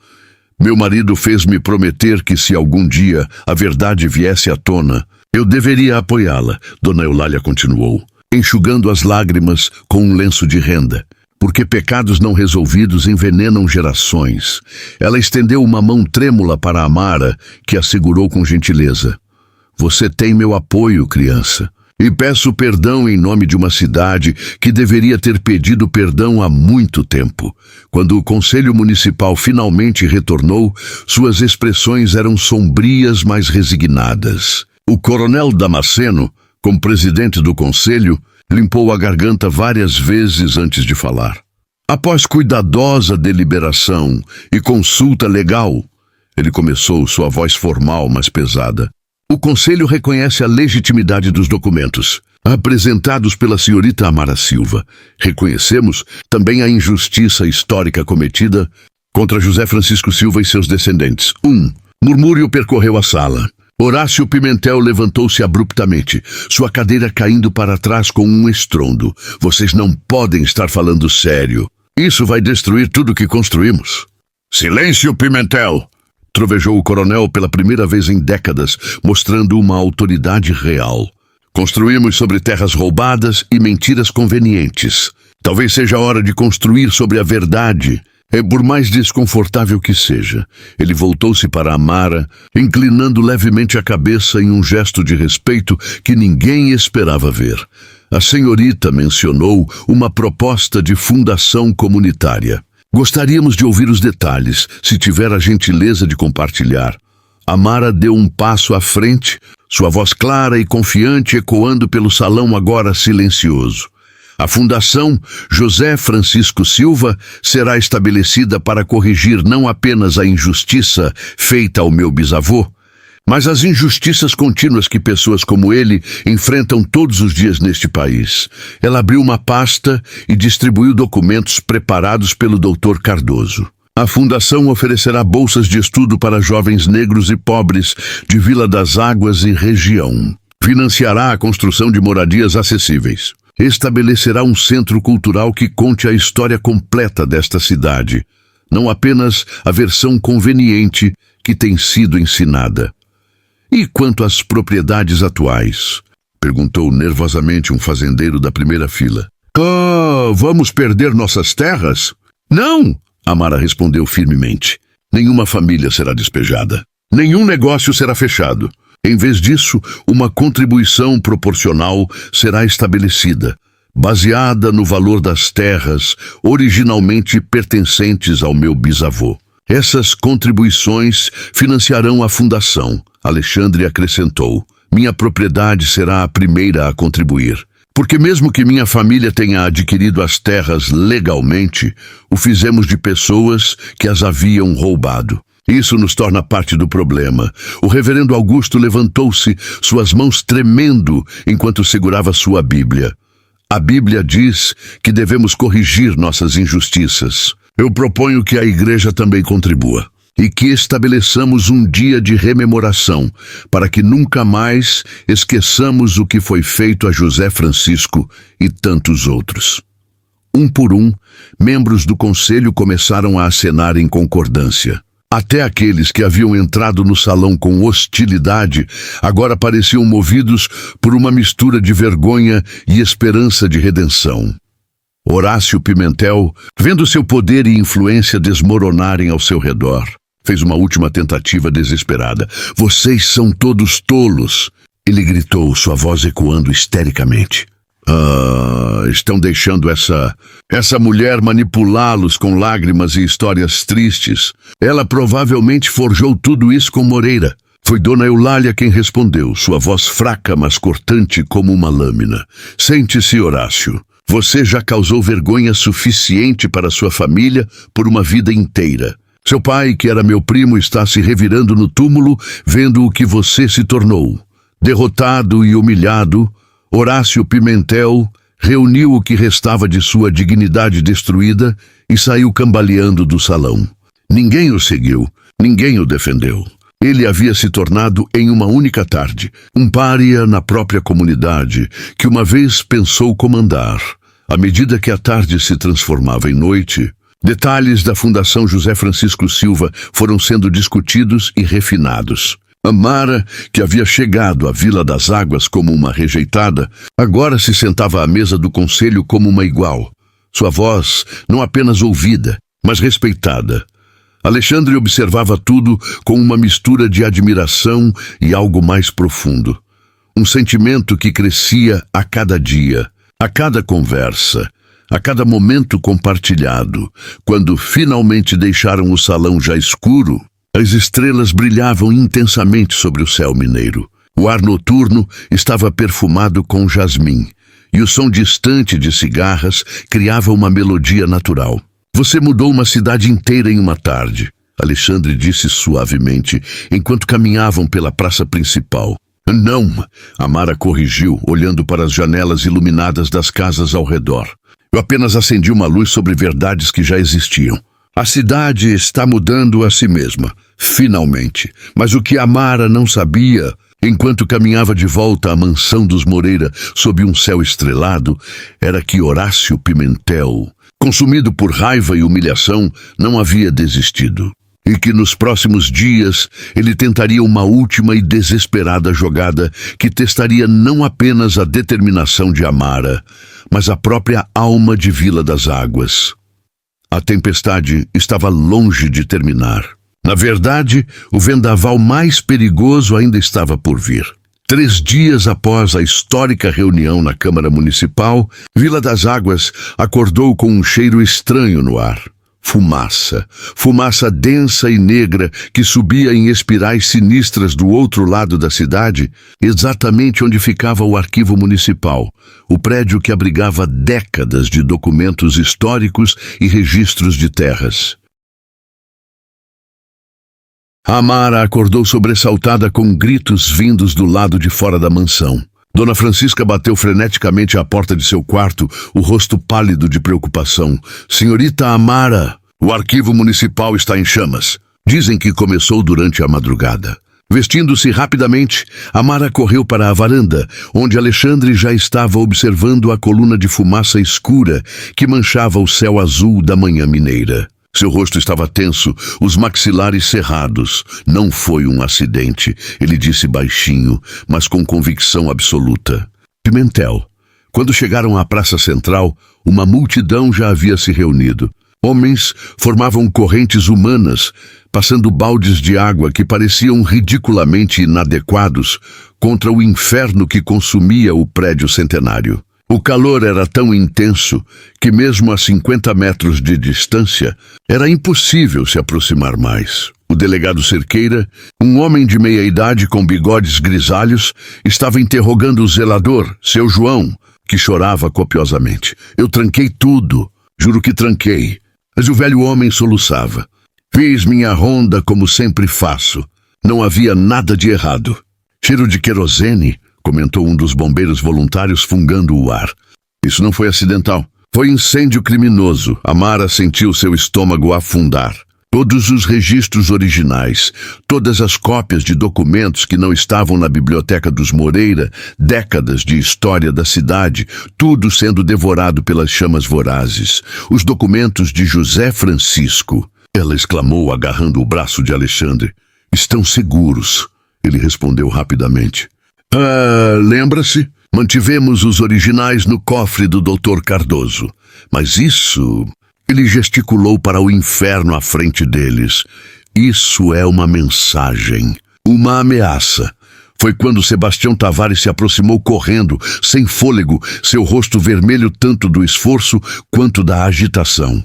Meu marido fez-me prometer que se algum dia a verdade viesse à tona, Eu deveria apoiá-la, Dona Eulália continuou, enxugando as lágrimas com um lenço de renda. Porque pecados não resolvidos envenenam gerações. Ela estendeu uma mão trêmula para Amara, que a segurou com gentileza. Você tem meu apoio, criança. E peço perdão em nome de uma cidade que deveria ter pedido perdão há muito tempo. Quando o Conselho Municipal finalmente retornou, suas expressões eram sombrias, mas resignadas. O coronel Damasceno, como presidente do Conselho, limpou a garganta várias vezes antes de falar. Após cuidadosa deliberação e consulta legal, ele começou, sua voz formal, mas pesada. O Conselho reconhece a legitimidade dos documentos apresentados pela senhorita Amara Silva. Reconhecemos também a injustiça histórica cometida contra José Francisco Silva e seus descendentes. Murmúrio percorreu a sala. Horácio Pimentel levantou-se abruptamente, sua cadeira caindo para trás com um estrondo. Vocês não podem estar falando sério. Isso vai destruir tudo que construímos. Silêncio, Pimentel! Trovejou o coronel pela primeira vez em décadas, mostrando uma autoridade real. Construímos sobre terras roubadas e mentiras convenientes. Talvez seja a hora de construir sobre a verdade. Por mais desconfortável que seja, ele voltou-se para Amara, inclinando levemente a cabeça em um gesto de respeito que ninguém esperava ver. A senhorita mencionou uma proposta de fundação comunitária. Gostaríamos de ouvir os detalhes, se tiver a gentileza de compartilhar. Amara deu um passo à frente, sua voz clara e confiante ecoando pelo salão agora silencioso. A Fundação José Francisco Silva será estabelecida para corrigir não apenas a injustiça feita ao meu bisavô, mas as injustiças contínuas que pessoas como ele enfrentam todos os dias neste país. Ela abriu uma pasta e distribuiu documentos preparados pelo Dr. Cardoso. A Fundação oferecerá bolsas de estudo para jovens negros e pobres de Vila das Águas e região. Financiará a construção de moradias acessíveis. Estabelecerá um centro cultural que conte a história completa desta cidade, não apenas a versão conveniente que tem sido ensinada. E quanto às propriedades atuais? Perguntou nervosamente um fazendeiro da primeira fila. Vamos perder nossas terras? Não, Amara respondeu firmemente. Nenhuma família será despejada. Nenhum negócio será fechado. Em vez disso, uma contribuição proporcional será estabelecida, baseada no valor das terras originalmente pertencentes ao meu bisavô. Essas contribuições financiarão a fundação, Alexandre acrescentou. Minha propriedade será a primeira a contribuir. Porque mesmo que minha família tenha adquirido as terras legalmente, o fizemos de pessoas que as haviam roubado. Isso nos torna parte do problema. O reverendo Augusto levantou-se, suas mãos tremendo, enquanto segurava sua Bíblia. A Bíblia diz que devemos corrigir nossas injustiças. Eu proponho que a igreja também contribua e que estabeleçamos um dia de rememoração para que nunca mais esqueçamos o que foi feito a José Francisco e tantos outros. Um por um, membros do conselho começaram a acenar em concordância. Até aqueles que haviam entrado no salão com hostilidade, agora pareciam movidos por uma mistura de vergonha e esperança de redenção. Horácio Pimentel, vendo seu poder e influência desmoronarem ao seu redor, fez uma última tentativa desesperada. Vocês são todos tolos! Ele gritou, sua voz ecoando histericamente. Estão deixando essa mulher manipulá-los com lágrimas e histórias tristes. Ela provavelmente forjou tudo isso com Moreira. Foi Dona Eulália quem respondeu, sua voz fraca, mas cortante como uma lâmina. Sente-se, Horácio. Você já causou vergonha suficiente para sua família por uma vida inteira. Seu pai, que era meu primo, está se revirando no túmulo, vendo o que você se tornou. Derrotado e humilhado, Horácio Pimentel reuniu o que restava de sua dignidade destruída e saiu cambaleando do salão. Ninguém o seguiu, ninguém o defendeu. Ele havia se tornado, em uma única tarde, um pária na própria comunidade que uma vez pensou comandar. À medida que a tarde se transformava em noite, detalhes da Fundação José Francisco Silva foram sendo discutidos e refinados. Amara, que havia chegado à Vila das Águas como uma rejeitada, agora se sentava à mesa do conselho como uma igual. Sua voz não apenas ouvida, mas respeitada. Alexandre observava tudo com uma mistura de admiração e algo mais profundo. Um sentimento que crescia a cada dia, a cada conversa, a cada momento compartilhado. Quando finalmente deixaram o salão já escuro, as estrelas brilhavam intensamente sobre o céu mineiro. O ar noturno estava perfumado com jasmim, e o som distante de cigarras criava uma melodia natural. Você mudou uma cidade inteira em uma tarde, Alexandre disse suavemente, enquanto caminhavam pela praça principal. Não, Amara corrigiu, olhando para as janelas iluminadas das casas ao redor. Eu apenas acendi uma luz sobre verdades que já existiam. A cidade está mudando a si mesma, finalmente. Mas o que Amara não sabia, enquanto caminhava de volta à mansão dos Moreira sob um céu estrelado, era que Horácio Pimentel, consumido por raiva e humilhação, não havia desistido. E que nos próximos dias ele tentaria uma última e desesperada jogada que testaria não apenas a determinação de Amara, mas a própria alma de Vila das Águas. A tempestade estava longe de terminar. Na verdade, o vendaval mais perigoso ainda estava por vir. 3 dias após a histórica reunião na Câmara Municipal, Vila das Águas acordou com um cheiro estranho no ar. Fumaça densa e negra que subia em espirais sinistras do outro lado da cidade, exatamente onde ficava o arquivo municipal, o prédio que abrigava décadas de documentos históricos e registros de terras. Amara acordou sobressaltada com gritos vindos do lado de fora da mansão. Dona Francisca bateu freneticamente à porta de seu quarto, o rosto pálido de preocupação. Senhorita Amara, o arquivo municipal está em chamas. Dizem que começou durante a madrugada. Vestindo-se rapidamente, Amara correu para a varanda, onde Alexandre já estava observando a coluna de fumaça escura que manchava o céu azul da manhã mineira. Seu rosto estava tenso, os maxilares cerrados. Não foi um acidente, ele disse baixinho, mas com convicção absoluta. Pimentel. Quando chegaram à praça central, uma multidão já havia se reunido. Homens formavam correntes humanas, passando baldes de água que pareciam ridiculamente inadequados contra o inferno que consumia o prédio centenário. O calor era tão intenso que mesmo a 50 metros de distância era impossível se aproximar mais. O delegado Cerqueira, um homem de meia-idade com bigodes grisalhos, estava interrogando o zelador, seu João, que chorava copiosamente. Eu tranquei tudo, juro que tranquei. Mas o velho homem soluçava. Fiz minha ronda como sempre faço. Não havia nada de errado. Cheiro de querosene, comentou um dos bombeiros voluntários fungando o ar. Isso não foi acidental. Foi incêndio criminoso. Amara sentiu seu estômago afundar. Todos os registros originais, todas as cópias de documentos que não estavam na biblioteca dos Moreira, décadas de história da cidade, tudo sendo devorado pelas chamas vorazes. Os documentos de José Francisco. Ela exclamou, agarrando o braço de Alexandre. Estão seguros, ele respondeu rapidamente. Lembra-se? Mantivemos os originais no cofre do Dr. Cardoso. Mas isso... Ele gesticulou para o inferno à frente deles. Isso é uma mensagem, uma ameaça. Foi quando Sebastião Tavares se aproximou correndo, sem fôlego, seu rosto vermelho tanto do esforço quanto da agitação.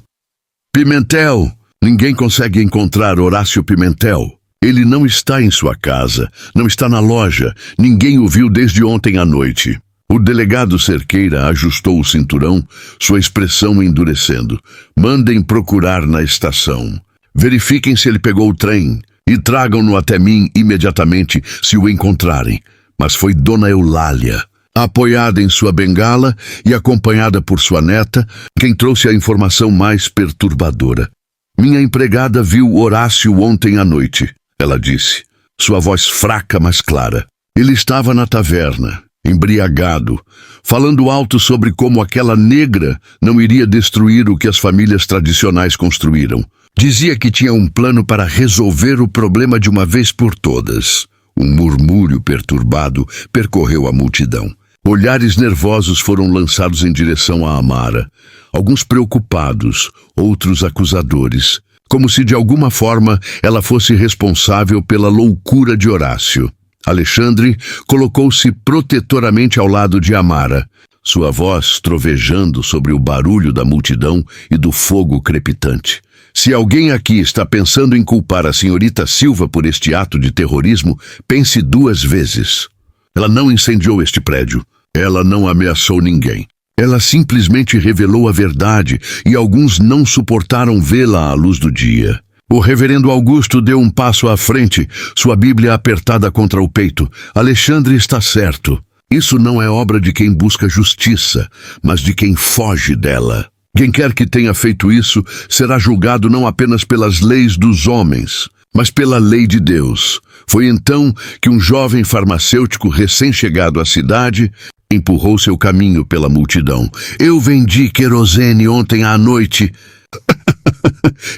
Pimentel! Ninguém consegue encontrar Horácio Pimentel. Ele não está em sua casa, não está na loja, ninguém o viu desde ontem à noite. O delegado Cerqueira ajustou o cinturão, sua expressão endurecendo. Mandem procurar na estação. Verifiquem se ele pegou o trem e tragam-no até mim imediatamente se o encontrarem. Mas foi Dona Eulália, apoiada em sua bengala e acompanhada por sua neta, quem trouxe a informação mais perturbadora. Minha empregada viu Horácio ontem à noite, ela disse, sua voz fraca, mas clara. Ele estava na taverna, embriagado, falando alto sobre como aquela negra não iria destruir o que as famílias tradicionais construíram. Dizia que tinha um plano para resolver o problema de uma vez por todas. Um murmúrio perturbado percorreu a multidão. Olhares nervosos foram lançados em direção a Amara, alguns preocupados, outros acusadores, como se de alguma forma ela fosse responsável pela loucura de Horácio. Alexandre colocou-se protetoramente ao lado de Amara, sua voz trovejando sobre o barulho da multidão e do fogo crepitante. Se alguém aqui está pensando em culpar a senhorita Silva por este ato de terrorismo, pense 2 vezes. Ela não incendiou este prédio. Ela não ameaçou ninguém. Ela simplesmente revelou a verdade e alguns não suportaram vê-la à luz do dia. O reverendo Augusto deu um passo à frente, sua Bíblia apertada contra o peito. Alexandre está certo. Isso não é obra de quem busca justiça, mas de quem foge dela. Quem quer que tenha feito isso será julgado não apenas pelas leis dos homens, mas pela lei de Deus. Foi então que um jovem farmacêutico recém-chegado à cidade empurrou seu caminho pela multidão. Eu vendi querosene ontem à noite.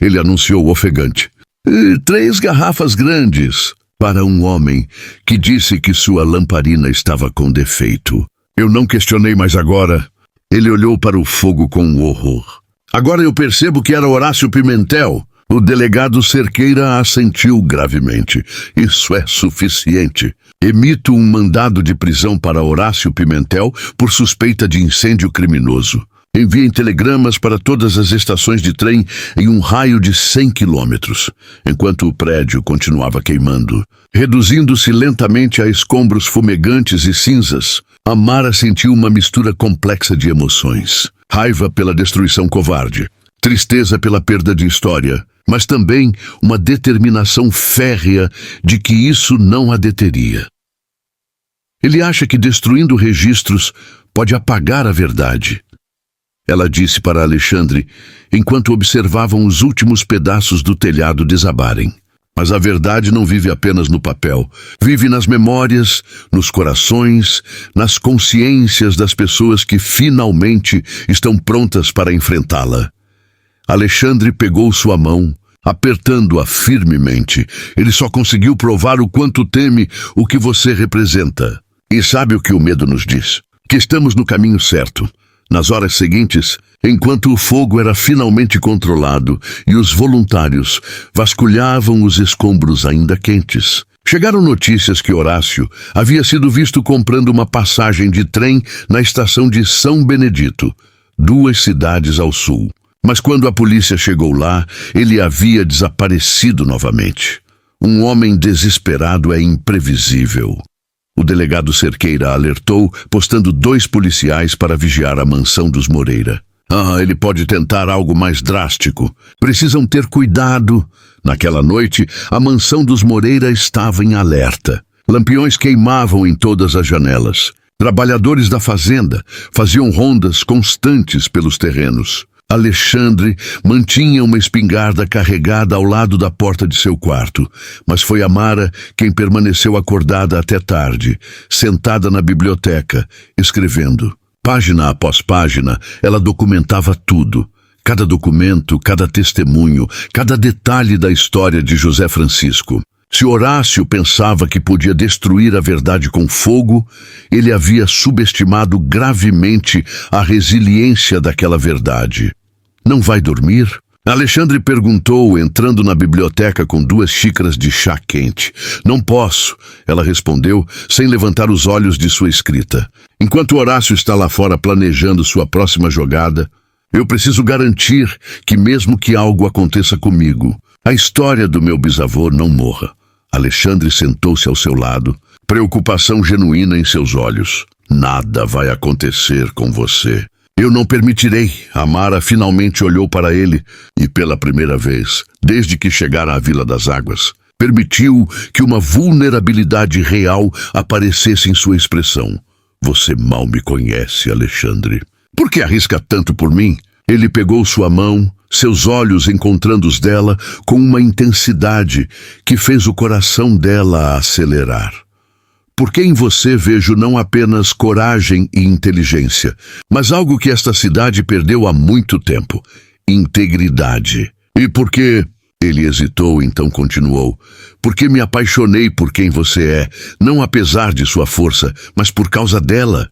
Ele anunciou ofegante. 3 garrafas grandes para um homem que disse que sua lamparina estava com defeito. Eu não questionei mais agora. Ele olhou para o fogo com horror. Agora eu percebo que era Horácio Pimentel. O delegado Cerqueira assentiu gravemente. Isso é suficiente. Emito um mandado de prisão para Horácio Pimentel por suspeita de incêndio criminoso. Enviem telegramas para todas as estações de trem em um raio de 100 quilômetros, enquanto o prédio continuava queimando. Reduzindo-se lentamente a escombros fumegantes e cinzas, Amara sentiu uma mistura complexa de emoções. Raiva pela destruição covarde, tristeza pela perda de história, mas também uma determinação férrea de que isso não a deteria. Ele acha que destruindo registros pode apagar a verdade. Ela disse para Alexandre, enquanto observavam os últimos pedaços do telhado desabarem. Mas a verdade não vive apenas no papel. Vive nas memórias, nos corações, nas consciências das pessoas que finalmente estão prontas para enfrentá-la. Alexandre pegou sua mão, apertando-a firmemente. Ele só conseguiu provar o quanto teme o que você representa. E sabe o que o medo nos diz? Que estamos no caminho certo. Nas horas seguintes, enquanto o fogo era finalmente controlado e os voluntários vasculhavam os escombros ainda quentes, chegaram notícias que Horácio havia sido visto comprando uma passagem de trem na estação de São Benedito, 2 cidades ao sul. Mas quando a polícia chegou lá, ele havia desaparecido novamente. Um homem desesperado é imprevisível. O delegado Cerqueira alertou, postando 2 policiais para vigiar a mansão dos Moreira. Ele pode tentar algo mais drástico. Precisam ter cuidado. Naquela noite, a mansão dos Moreira estava em alerta. Lampiões queimavam em todas as janelas. Trabalhadores da fazenda faziam rondas constantes pelos terrenos. Alexandre mantinha uma espingarda carregada ao lado da porta de seu quarto, mas foi Amara quem permaneceu acordada até tarde, sentada na biblioteca, escrevendo. Página após página, ela documentava tudo. Cada documento, cada testemunho, cada detalhe da história de José Francisco. Se Horácio pensava que podia destruir a verdade com fogo, ele havia subestimado gravemente a resiliência daquela verdade. Não vai dormir? Alexandre perguntou, entrando na biblioteca com 2 xícaras de chá quente. Não posso, ela respondeu, sem levantar os olhos de sua escrita. Enquanto Horácio está lá fora planejando sua próxima jogada, eu preciso garantir que mesmo que algo aconteça comigo, a história do meu bisavô não morra. Alexandre sentou-se ao seu lado, preocupação genuína em seus olhos. Nada vai acontecer com você. Eu não permitirei. Amara finalmente olhou para ele e, pela primeira vez, desde que chegara à Vila das Águas, permitiu que uma vulnerabilidade real aparecesse em sua expressão. Você mal me conhece, Alexandre. Por que arrisca tanto por mim? Ele pegou sua mão, seus olhos encontrando os dela com uma intensidade que fez o coração dela acelerar. Porque em você vejo não apenas coragem e inteligência, mas algo que esta cidade perdeu há muito tempo: integridade. E porque Ele hesitou, então continuou. Porque me apaixonei por quem você é, não apesar de sua força, mas por causa dela.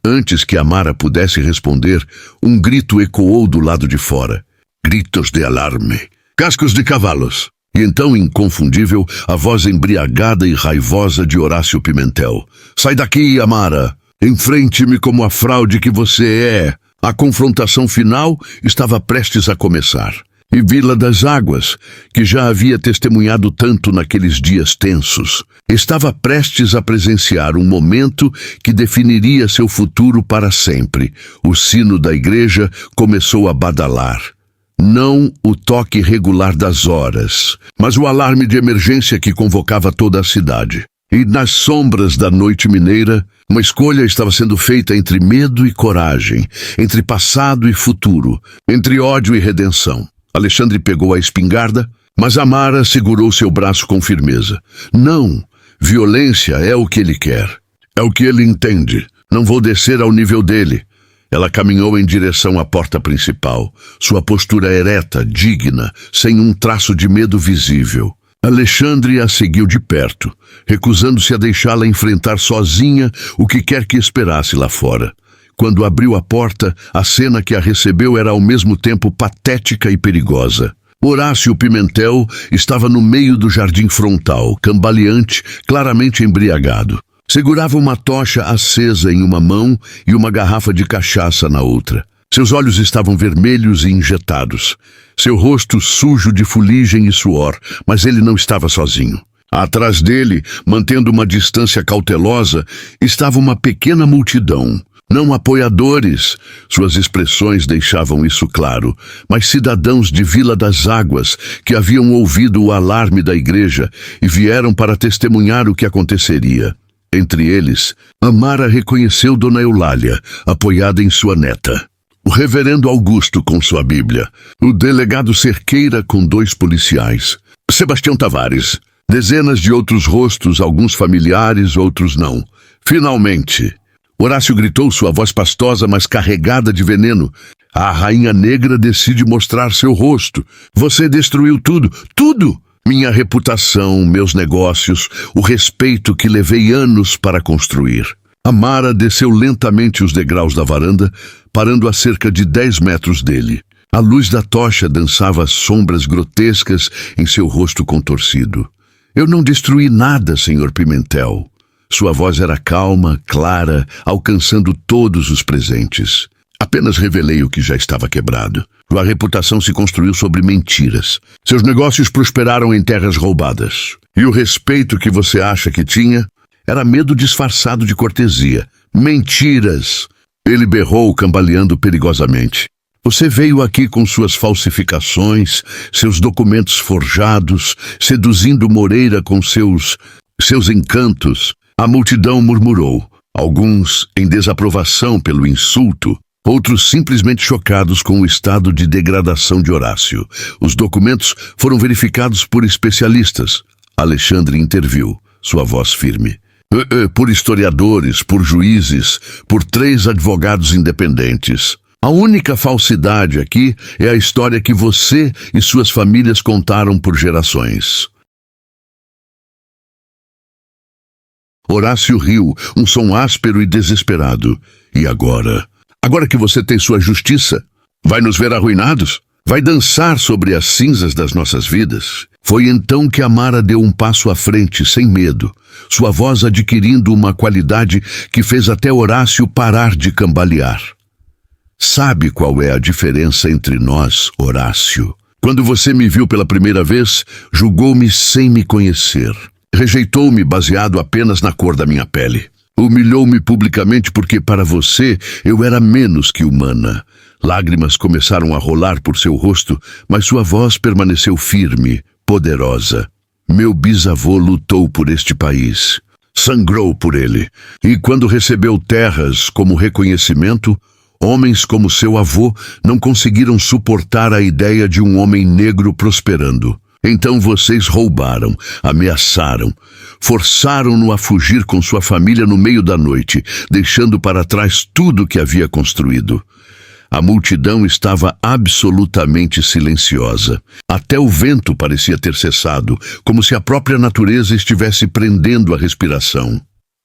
Antes que Amara pudesse responder, um grito ecoou do lado de fora. Gritos de alarme. Cascos de cavalos. E então, inconfundível, a voz embriagada e raivosa de Horácio Pimentel. Sai daqui, Amara! Enfrente-me como a fraude que você é! A confrontação final estava prestes a começar. E Vila das Águas, que já havia testemunhado tanto naqueles dias tensos, estava prestes a presenciar um momento que definiria seu futuro para sempre. O sino da igreja começou a badalar. Não o toque regular das horas, mas o alarme de emergência que convocava toda a cidade. E nas sombras da noite mineira, uma escolha estava sendo feita entre medo e coragem, entre passado e futuro, entre ódio e redenção. Alexandre pegou a espingarda, mas Amara segurou seu braço com firmeza. Não, violência é o que ele quer. É o que ele entende. Não vou descer ao nível dele. Ela caminhou em direção à porta principal, sua postura ereta, digna, sem um traço de medo visível. Alexandre a seguiu de perto, recusando-se a deixá-la enfrentar sozinha o que quer que esperasse lá fora. Quando abriu a porta, a cena que a recebeu era ao mesmo tempo patética e perigosa. Horácio Pimentel estava no meio do jardim frontal, cambaleante, claramente embriagado. Segurava uma tocha acesa em uma mão e uma garrafa de cachaça na outra. Seus olhos estavam vermelhos e injetados. Seu rosto sujo de fuligem e suor, mas ele não estava sozinho. Atrás dele, mantendo uma distância cautelosa, estava uma pequena multidão. Não apoiadores, suas expressões deixavam isso claro, mas cidadãos de Vila das Águas que haviam ouvido o alarme da igreja e vieram para testemunhar o que aconteceria. Entre eles, Amara reconheceu Dona Eulália, apoiada em sua neta. O reverendo Augusto com sua Bíblia, o delegado Cerqueira com 2 policiais, Sebastião Tavares, dezenas de outros rostos, alguns familiares, outros não. Finalmente, Horácio gritou, sua voz pastosa, mas carregada de veneno. A rainha negra decide mostrar seu rosto. Você destruiu tudo, tudo! Minha reputação, meus negócios, o respeito que levei anos para construir. Amara desceu lentamente os degraus da varanda, parando a cerca de 10 metros dele. A luz da tocha dançava sombras grotescas em seu rosto contorcido. Eu não destruí nada, Sr. Pimentel. Sua voz era calma, clara, alcançando todos os presentes. Apenas revelei o que já estava quebrado. Sua reputação se construiu sobre mentiras. Seus negócios prosperaram em terras roubadas. E o respeito que você acha que tinha era medo disfarçado de cortesia. Mentiras! Ele berrou, cambaleando perigosamente. Você veio aqui com suas falsificações, seus documentos forjados, seduzindo Moreira com seus encantos. A multidão murmurou, alguns em desaprovação pelo insulto, outros simplesmente chocados com o estado de degradação de Horácio. Os documentos foram verificados por especialistas. Alexandre interviu, sua voz firme. Por historiadores, por juízes, por 3 advogados independentes. A única falsidade aqui é a história que você e suas famílias contaram por gerações. Horácio riu, um som áspero e desesperado. E agora? Agora que você tem sua justiça, vai nos ver arruinados? Vai dançar sobre as cinzas das nossas vidas? Foi então que Amara deu um passo à frente, sem medo, sua voz adquirindo uma qualidade que fez até Horácio parar de cambalear. Sabe qual é a diferença entre nós, Horácio? Quando você me viu pela primeira vez, julgou-me sem me conhecer. Rejeitou-me baseado apenas na cor da minha pele. Humilhou-me publicamente porque para você eu era menos que humana. Lágrimas começaram a rolar por seu rosto, mas sua voz permaneceu firme, poderosa. Meu bisavô lutou por este país. Sangrou por ele. E quando recebeu terras como reconhecimento, homens como seu avô não conseguiram suportar a ideia de um homem negro prosperando. Então vocês roubaram, ameaçaram, forçaram-no a fugir com sua família no meio da noite, deixando para trás tudo que havia construído. A multidão estava absolutamente silenciosa. Até o vento parecia ter cessado, como se a própria natureza estivesse prendendo a respiração.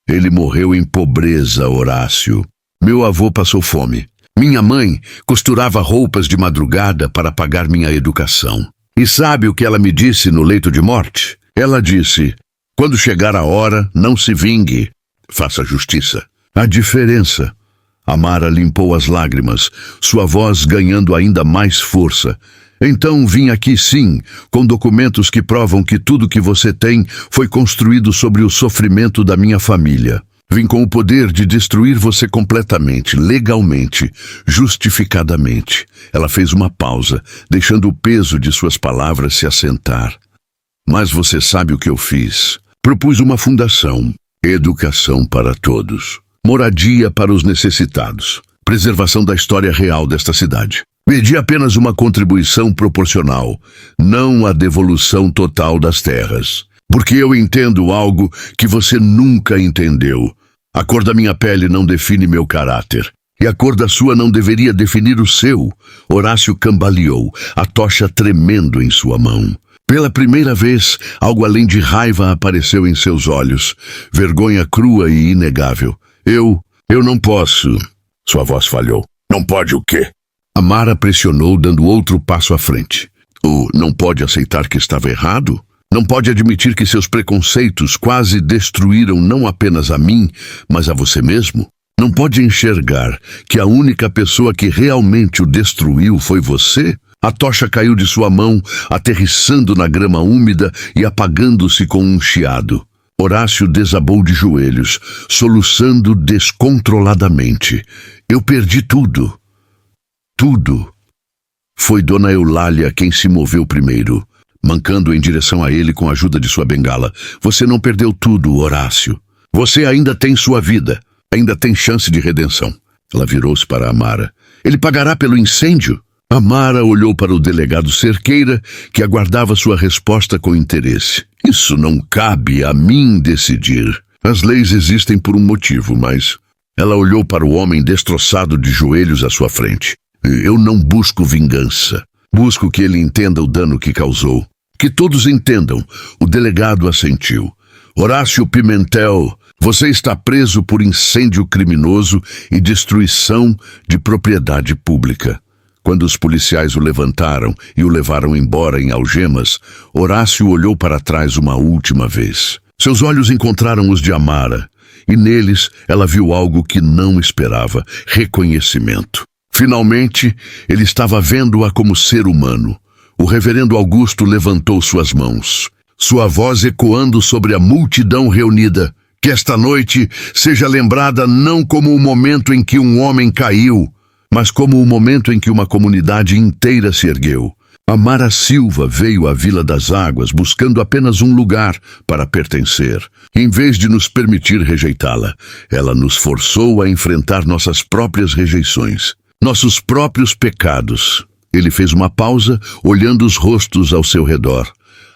Ele morreu em pobreza, Horácio. Meu avô passou fome. Minha mãe costurava roupas de madrugada para pagar minha educação. E sabe o que ela me disse no leito de morte? Ela disse: quando chegar a hora, não se vingue, faça justiça. A diferença. Amara limpou as lágrimas, sua voz ganhando ainda mais força. Então vim aqui sim, com documentos que provam que tudo que você tem foi construído sobre o sofrimento da minha família. Vim com o poder de destruir você completamente, legalmente, justificadamente. Ela fez uma pausa, deixando o peso de suas palavras se assentar. Mas você sabe o que eu fiz? Propus uma fundação, educação para todos, moradia para os necessitados, preservação da história real desta cidade. Pedi apenas uma contribuição proporcional, não a devolução total das terras. Porque eu entendo algo que você nunca entendeu. A cor da minha pele não define meu caráter. E a cor da sua não deveria definir o seu. Horácio cambaleou, a tocha tremendo em sua mão. Pela primeira vez, algo além de raiva apareceu em seus olhos. Vergonha crua e inegável. Eu não posso. Sua voz falhou. Não pode o quê? Amara pressionou, dando outro passo à frente. Não pode aceitar que estava errado? Não pode admitir que seus preconceitos quase destruíram não apenas a mim, mas a você mesmo? Não pode enxergar que a única pessoa que realmente o destruiu foi você? A tocha caiu de sua mão, aterrissando na grama úmida e apagando-se com um chiado. Horácio desabou de joelhos, soluçando descontroladamente. Eu perdi tudo. Tudo. Foi Dona Eulália quem se moveu primeiro, mancando em direção a ele com a ajuda de sua bengala. Você não perdeu tudo, Horácio. Você ainda tem sua vida. Ainda tem chance de redenção. Ela virou-se para Amara. Ele pagará pelo incêndio? Amara olhou para o delegado Cerqueira, que aguardava sua resposta com interesse. Isso não cabe a mim decidir. As leis existem por um motivo, mas... Ela olhou para o homem destroçado de joelhos à sua frente. Eu não busco vingança. Busco que ele entenda o dano que causou. Que todos entendam. O delegado assentiu. Horácio Pimentel, você está preso por incêndio criminoso e destruição de propriedade pública. Quando os policiais o levantaram e o levaram embora em algemas, Horácio olhou para trás uma última vez. Seus olhos encontraram os de Amara, e neles ela viu algo que não esperava: reconhecimento. Finalmente, ele estava vendo-a como ser humano. O reverendo Augusto levantou suas mãos, sua voz ecoando sobre a multidão reunida. Que esta noite seja lembrada não como o momento em que um homem caiu, mas como o momento em que uma comunidade inteira se ergueu. Amara Silva veio à Vila das Águas buscando apenas um lugar para pertencer. Em vez de nos permitir rejeitá-la, ela nos forçou a enfrentar nossas próprias rejeições, nossos próprios pecados. Ele fez uma pausa, olhando os rostos ao seu redor.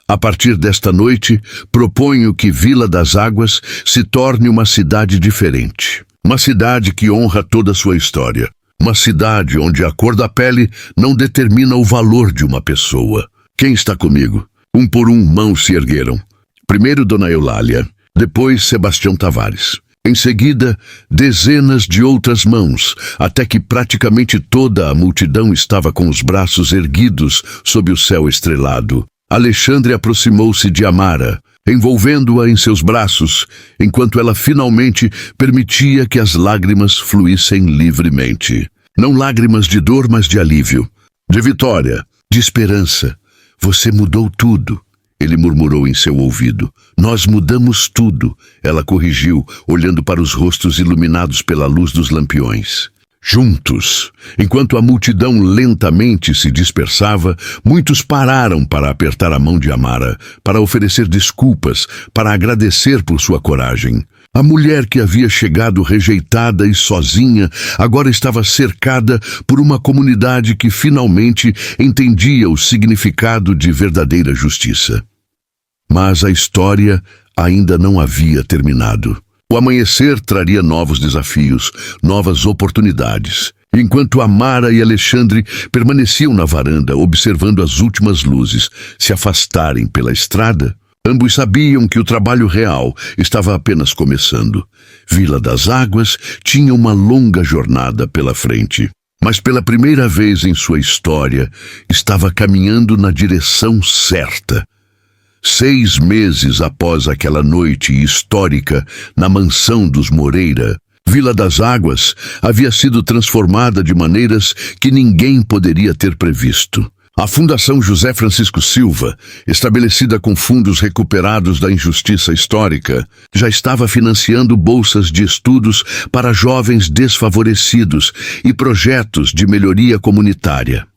A partir desta noite, proponho que Vila das Águas se torne uma cidade diferente. Uma cidade que honra toda a sua história. Uma cidade onde a cor da pele não determina o valor de uma pessoa. Quem está comigo? Um por um, mãos se ergueram. Primeiro Dona Eulália, depois Sebastião Tavares. Em seguida, dezenas de outras mãos, até que praticamente toda a multidão estava com os braços erguidos sob o céu estrelado. Alexandre aproximou-se de Amara, envolvendo-a em seus braços, enquanto ela finalmente permitia que as lágrimas fluíssem livremente. Não lágrimas de dor, mas de alívio, de vitória, de esperança. Você mudou tudo, ele murmurou em seu ouvido. Nós mudamos tudo, ela corrigiu, olhando para os rostos iluminados pela luz dos lampiões. Juntos, enquanto a multidão lentamente se dispersava, muitos pararam para apertar a mão de Amara, para oferecer desculpas, para agradecer por sua coragem. A mulher que havia chegado rejeitada e sozinha, agora estava cercada por uma comunidade que finalmente entendia o significado de verdadeira justiça. Mas a história ainda não havia terminado. O amanhecer traria novos desafios, novas oportunidades. Enquanto Amara e Alexandre permaneciam na varanda, observando as últimas luzes se afastarem pela estrada, ambos sabiam que o trabalho real estava apenas começando. Vila das Águas tinha uma longa jornada pela frente, mas pela primeira vez em sua história, estava caminhando na direção certa. 6 meses após aquela noite histórica na mansão dos Moreira, Vila das Águas havia sido transformada de maneiras que ninguém poderia ter previsto. A Fundação José Francisco Silva, estabelecida com fundos recuperados da injustiça histórica, já estava financiando bolsas de estudos para jovens desfavorecidos e projetos de melhoria comunitária.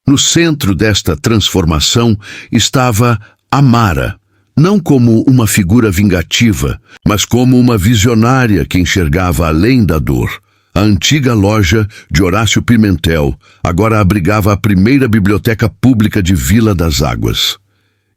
No centro desta transformação estava Amara, não como uma figura vingativa, mas como uma visionária que enxergava além da dor. A antiga loja de Horácio Pimentel agora abrigava a primeira biblioteca pública de Vila das Águas.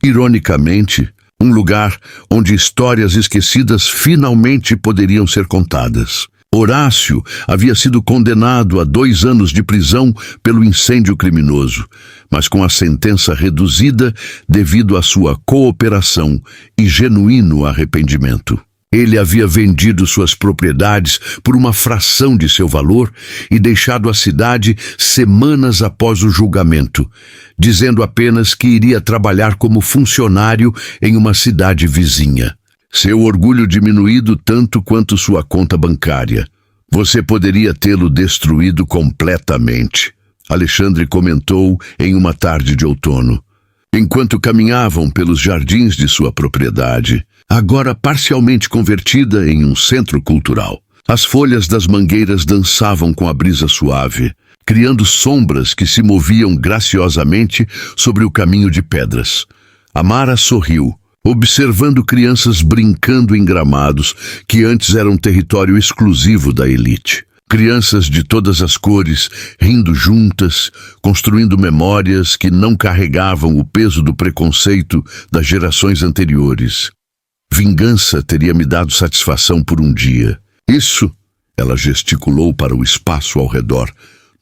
Ironicamente, um lugar onde histórias esquecidas finalmente poderiam ser contadas. Horácio havia sido condenado a 2 anos de prisão pelo incêndio criminoso, mas com a sentença reduzida devido à sua cooperação e genuíno arrependimento. Ele havia vendido suas propriedades por uma fração de seu valor e deixado a cidade semanas após o julgamento, dizendo apenas que iria trabalhar como funcionário em uma cidade vizinha. Seu orgulho diminuído tanto quanto sua conta bancária. Você poderia tê-lo destruído completamente, Alexandre comentou em uma tarde de outono, enquanto caminhavam pelos jardins de sua propriedade, agora parcialmente convertida em um centro cultural. As folhas das mangueiras dançavam com a brisa suave, criando sombras que se moviam graciosamente sobre o caminho de pedras. Amara sorriu, observando crianças brincando em gramados que antes eram território exclusivo da elite. Crianças de todas as cores, rindo juntas, construindo memórias que não carregavam o peso do preconceito das gerações anteriores. Vingança teria me dado satisfação por um dia. Isso, ela gesticulou para o espaço ao redor,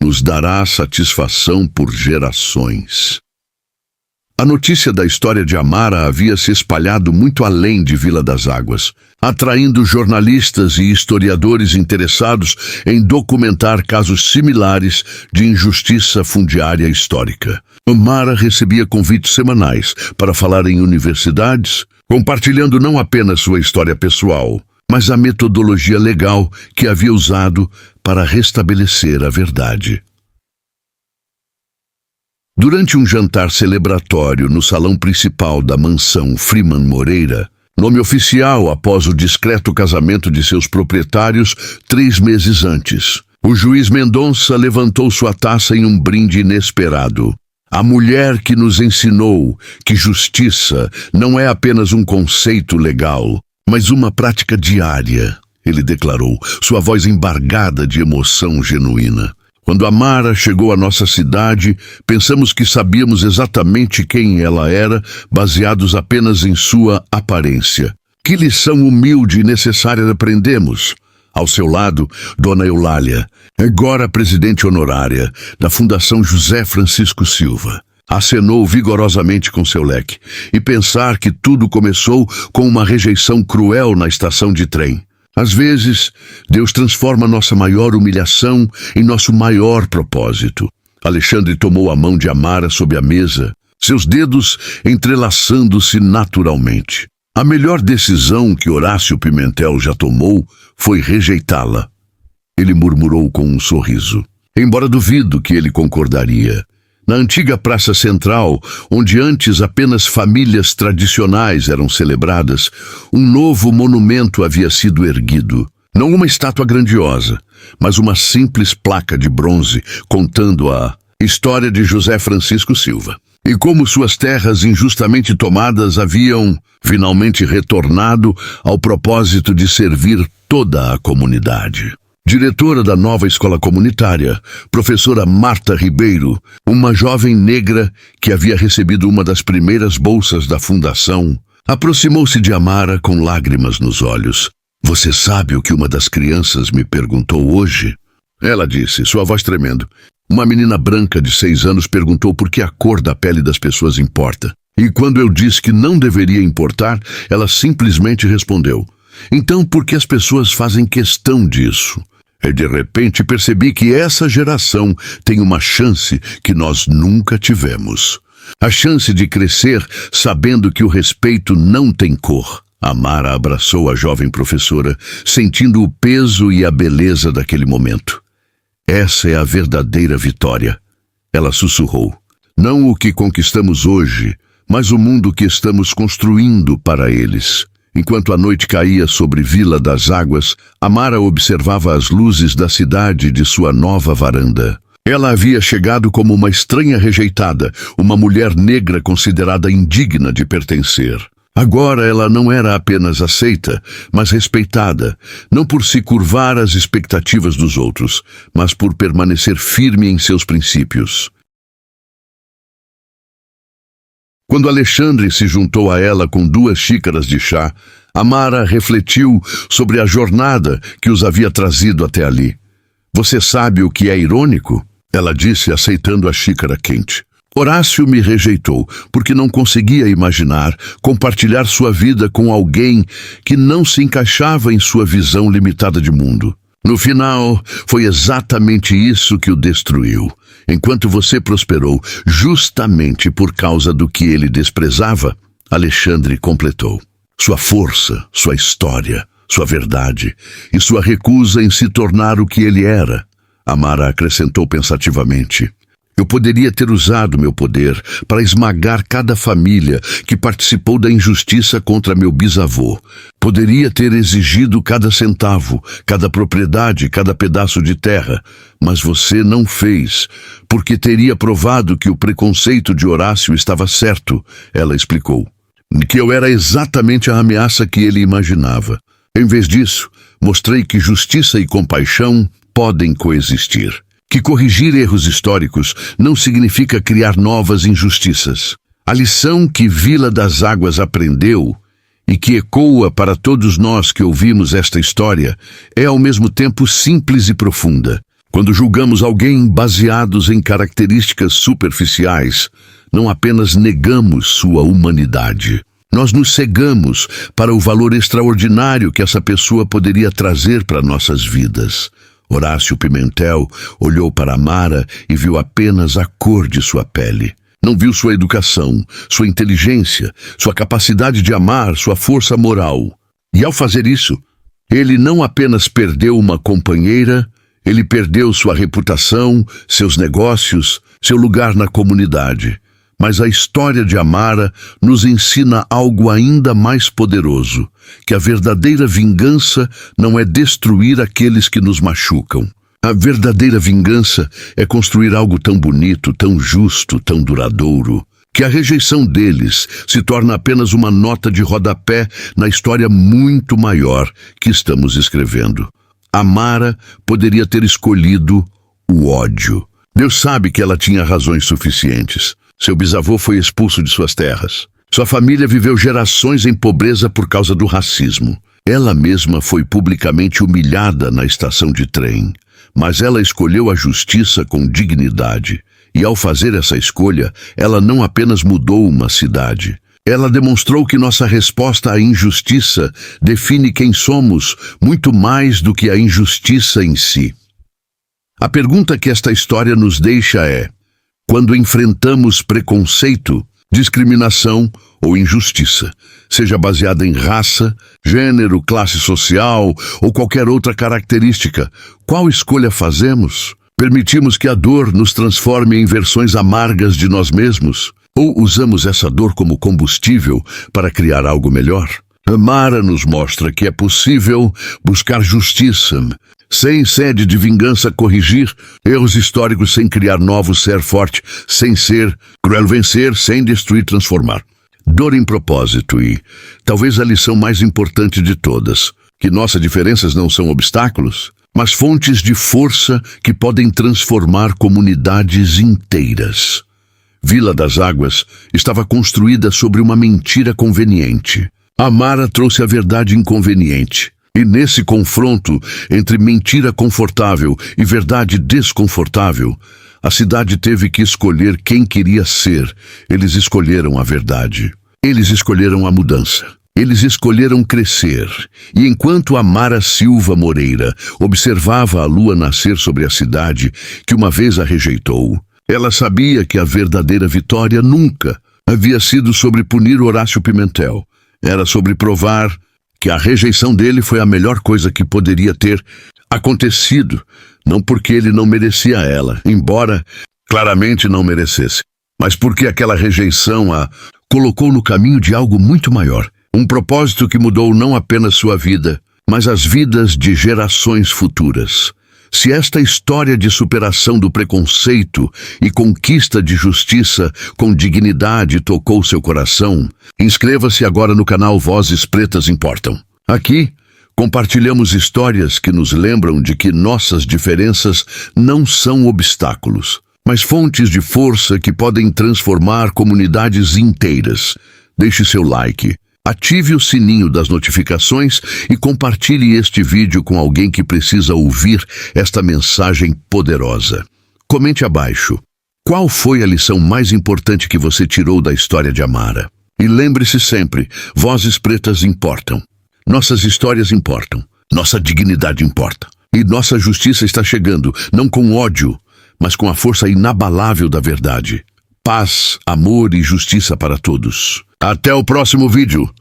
nos dará satisfação por gerações. A notícia da história de Amara havia se espalhado muito além de Vila das Águas, atraindo jornalistas e historiadores interessados em documentar casos similares de injustiça fundiária histórica. Amara recebia convites semanais para falar em universidades, compartilhando não apenas sua história pessoal, mas a metodologia legal que havia usado para restabelecer a verdade. Durante um jantar celebratório no salão principal da mansão Freeman Moreira, nome oficial após o discreto casamento de seus proprietários 3 meses antes, o juiz Mendonça levantou sua taça em um brinde inesperado. A mulher que nos ensinou que justiça não é apenas um conceito legal, mas uma prática diária, ele declarou, sua voz embargada de emoção genuína. Quando Amara chegou à nossa cidade, pensamos que sabíamos exatamente quem ela era, baseados apenas em sua aparência. Que lição humilde e necessária aprendemos? Ao seu lado, Dona Eulália, agora presidente honorária da Fundação José Francisco Silva. Acenou vigorosamente com seu leque, e pensar que tudo começou com uma rejeição cruel na estação de trem. Às vezes, Deus transforma nossa maior humilhação em nosso maior propósito. Alexandre tomou a mão de Amara sob a mesa, seus dedos entrelaçando-se naturalmente. A melhor decisão que Horácio Pimentel já tomou foi rejeitá-la. Ele murmurou com um sorriso, embora duvido que ele concordaria. Na antiga praça central, onde antes apenas famílias tradicionais eram celebradas, um novo monumento havia sido erguido. Não uma estátua grandiosa, mas uma simples placa de bronze contando a história de José Francisco Silva. E como suas terras injustamente tomadas haviam finalmente retornado ao propósito de servir toda a comunidade. Diretora da nova escola comunitária, professora Marta Ribeiro, uma jovem negra que havia recebido uma das primeiras bolsas da fundação, aproximou-se de Amara com lágrimas nos olhos. Você sabe o que uma das crianças me perguntou hoje? Ela disse, sua voz tremendo. Uma menina branca de 6 anos perguntou por que a cor da pele das pessoas importa. E quando eu disse que não deveria importar, ela simplesmente respondeu, então por que as pessoas fazem questão disso? E de repente percebi que essa geração tem uma chance que nós nunca tivemos. A chance de crescer sabendo que o respeito não tem cor. Amara abraçou a jovem professora, sentindo o peso e a beleza daquele momento. Essa é a verdadeira vitória. Ela sussurrou. Não o que conquistamos hoje, mas o mundo que estamos construindo para eles. Enquanto a noite caía sobre Vila das Águas, Amara observava as luzes da cidade de sua nova varanda. Ela havia chegado como uma estranha rejeitada, uma mulher negra considerada indigna de pertencer. Agora ela não era apenas aceita, mas respeitada, não por se curvar às expectativas dos outros, mas por permanecer firme em seus princípios. Quando Alexandre se juntou a ela com 2 xícaras de chá, Amara refletiu sobre a jornada que os havia trazido até ali. Você sabe o que é irônico? Ela disse, aceitando a xícara quente. Horácio me rejeitou porque não conseguia imaginar compartilhar sua vida com alguém que não se encaixava em sua visão limitada de mundo. No final, foi exatamente isso que o destruiu. Enquanto você prosperou justamente por causa do que ele desprezava, Alexandre completou. Sua força, sua história, sua verdade e sua recusa em se tornar o que ele era. Amara acrescentou pensativamente. Eu poderia ter usado meu poder para esmagar cada família que participou da injustiça contra meu bisavô. Poderia ter exigido cada centavo, cada propriedade, cada pedaço de terra. Mas você não fez, porque teria provado que o preconceito de Horácio estava certo, ela explicou. Que eu era exatamente a ameaça que ele imaginava. Em vez disso, mostrei que justiça e compaixão podem coexistir. Que corrigir erros históricos não significa criar novas injustiças. A lição que Vila das Águas aprendeu e que ecoa para todos nós que ouvimos esta história é ao mesmo tempo simples e profunda. Quando julgamos alguém baseados em características superficiais, não apenas negamos sua humanidade. Nós nos cegamos para o valor extraordinário que essa pessoa poderia trazer para nossas vidas. Horácio Pimentel olhou para Amara e viu apenas a cor de sua pele. Não viu sua educação, sua inteligência, sua capacidade de amar, sua força moral. E ao fazer isso, ele não apenas perdeu uma companheira, ele perdeu sua reputação, seus negócios, seu lugar na comunidade. Mas a história de Amara nos ensina algo ainda mais poderoso, que a verdadeira vingança não é destruir aqueles que nos machucam. A verdadeira vingança é construir algo tão bonito, tão justo, tão duradouro, que a rejeição deles se torna apenas uma nota de rodapé na história muito maior que estamos escrevendo. Amara poderia ter escolhido o ódio. Deus sabe que ela tinha razões suficientes. Seu bisavô foi expulso de suas terras. Sua família viveu gerações em pobreza por causa do racismo. Ela mesma foi publicamente humilhada na estação de trem. Mas ela escolheu a justiça com dignidade. E ao fazer essa escolha, ela não apenas mudou uma cidade. Ela demonstrou que nossa resposta à injustiça define quem somos muito mais do que a injustiça em si. A pergunta que esta história nos deixa é: quando enfrentamos preconceito, discriminação ou injustiça, seja baseada em raça, gênero, classe social ou qualquer outra característica, qual escolha fazemos? Permitimos que a dor nos transforme em versões amargas de nós mesmos? Ou usamos essa dor como combustível para criar algo melhor? Amara nos mostra que é possível buscar justiça, sem sede de vingança corrigir erros históricos sem criar novos, ser forte, sem ser cruel, vencer, sem destruir, transformar. Dor em propósito e, talvez a lição mais importante de todas, que nossas diferenças não são obstáculos, mas fontes de força que podem transformar comunidades inteiras. Vila das Águas estava construída sobre uma mentira conveniente. Amara trouxe a verdade inconveniente. E nesse confronto entre mentira confortável e verdade desconfortável, a cidade teve que escolher quem queria ser. Eles escolheram a verdade. Eles escolheram a mudança. Eles escolheram crescer. E enquanto Amara Silva Moreira observava a lua nascer sobre a cidade que uma vez a rejeitou, ela sabia que a verdadeira vitória nunca havia sido sobre punir Horácio Pimentel. Era sobre provar que a rejeição dele foi a melhor coisa que poderia ter acontecido, não porque ele não merecia ela, embora claramente não merecesse, mas porque aquela rejeição a colocou no caminho de algo muito maior, um propósito que mudou não apenas sua vida, mas as vidas de gerações futuras. Se esta história de superação do preconceito e conquista de justiça com dignidade tocou seu coração, inscreva-se agora no canal Vozes Pretas Importam. Aqui, compartilhamos histórias que nos lembram de que nossas diferenças não são obstáculos, mas fontes de força que podem transformar comunidades inteiras. Deixe seu like. Ative o sininho das notificações e compartilhe este vídeo com alguém que precisa ouvir esta mensagem poderosa. Comente abaixo. Qual foi a lição mais importante que você tirou da história de Amara? E lembre-se sempre, vozes pretas importam. Nossas histórias importam. Nossa dignidade importa. E nossa justiça está chegando, não com ódio, mas com a força inabalável da verdade. Paz, amor e justiça para todos. Até o próximo vídeo.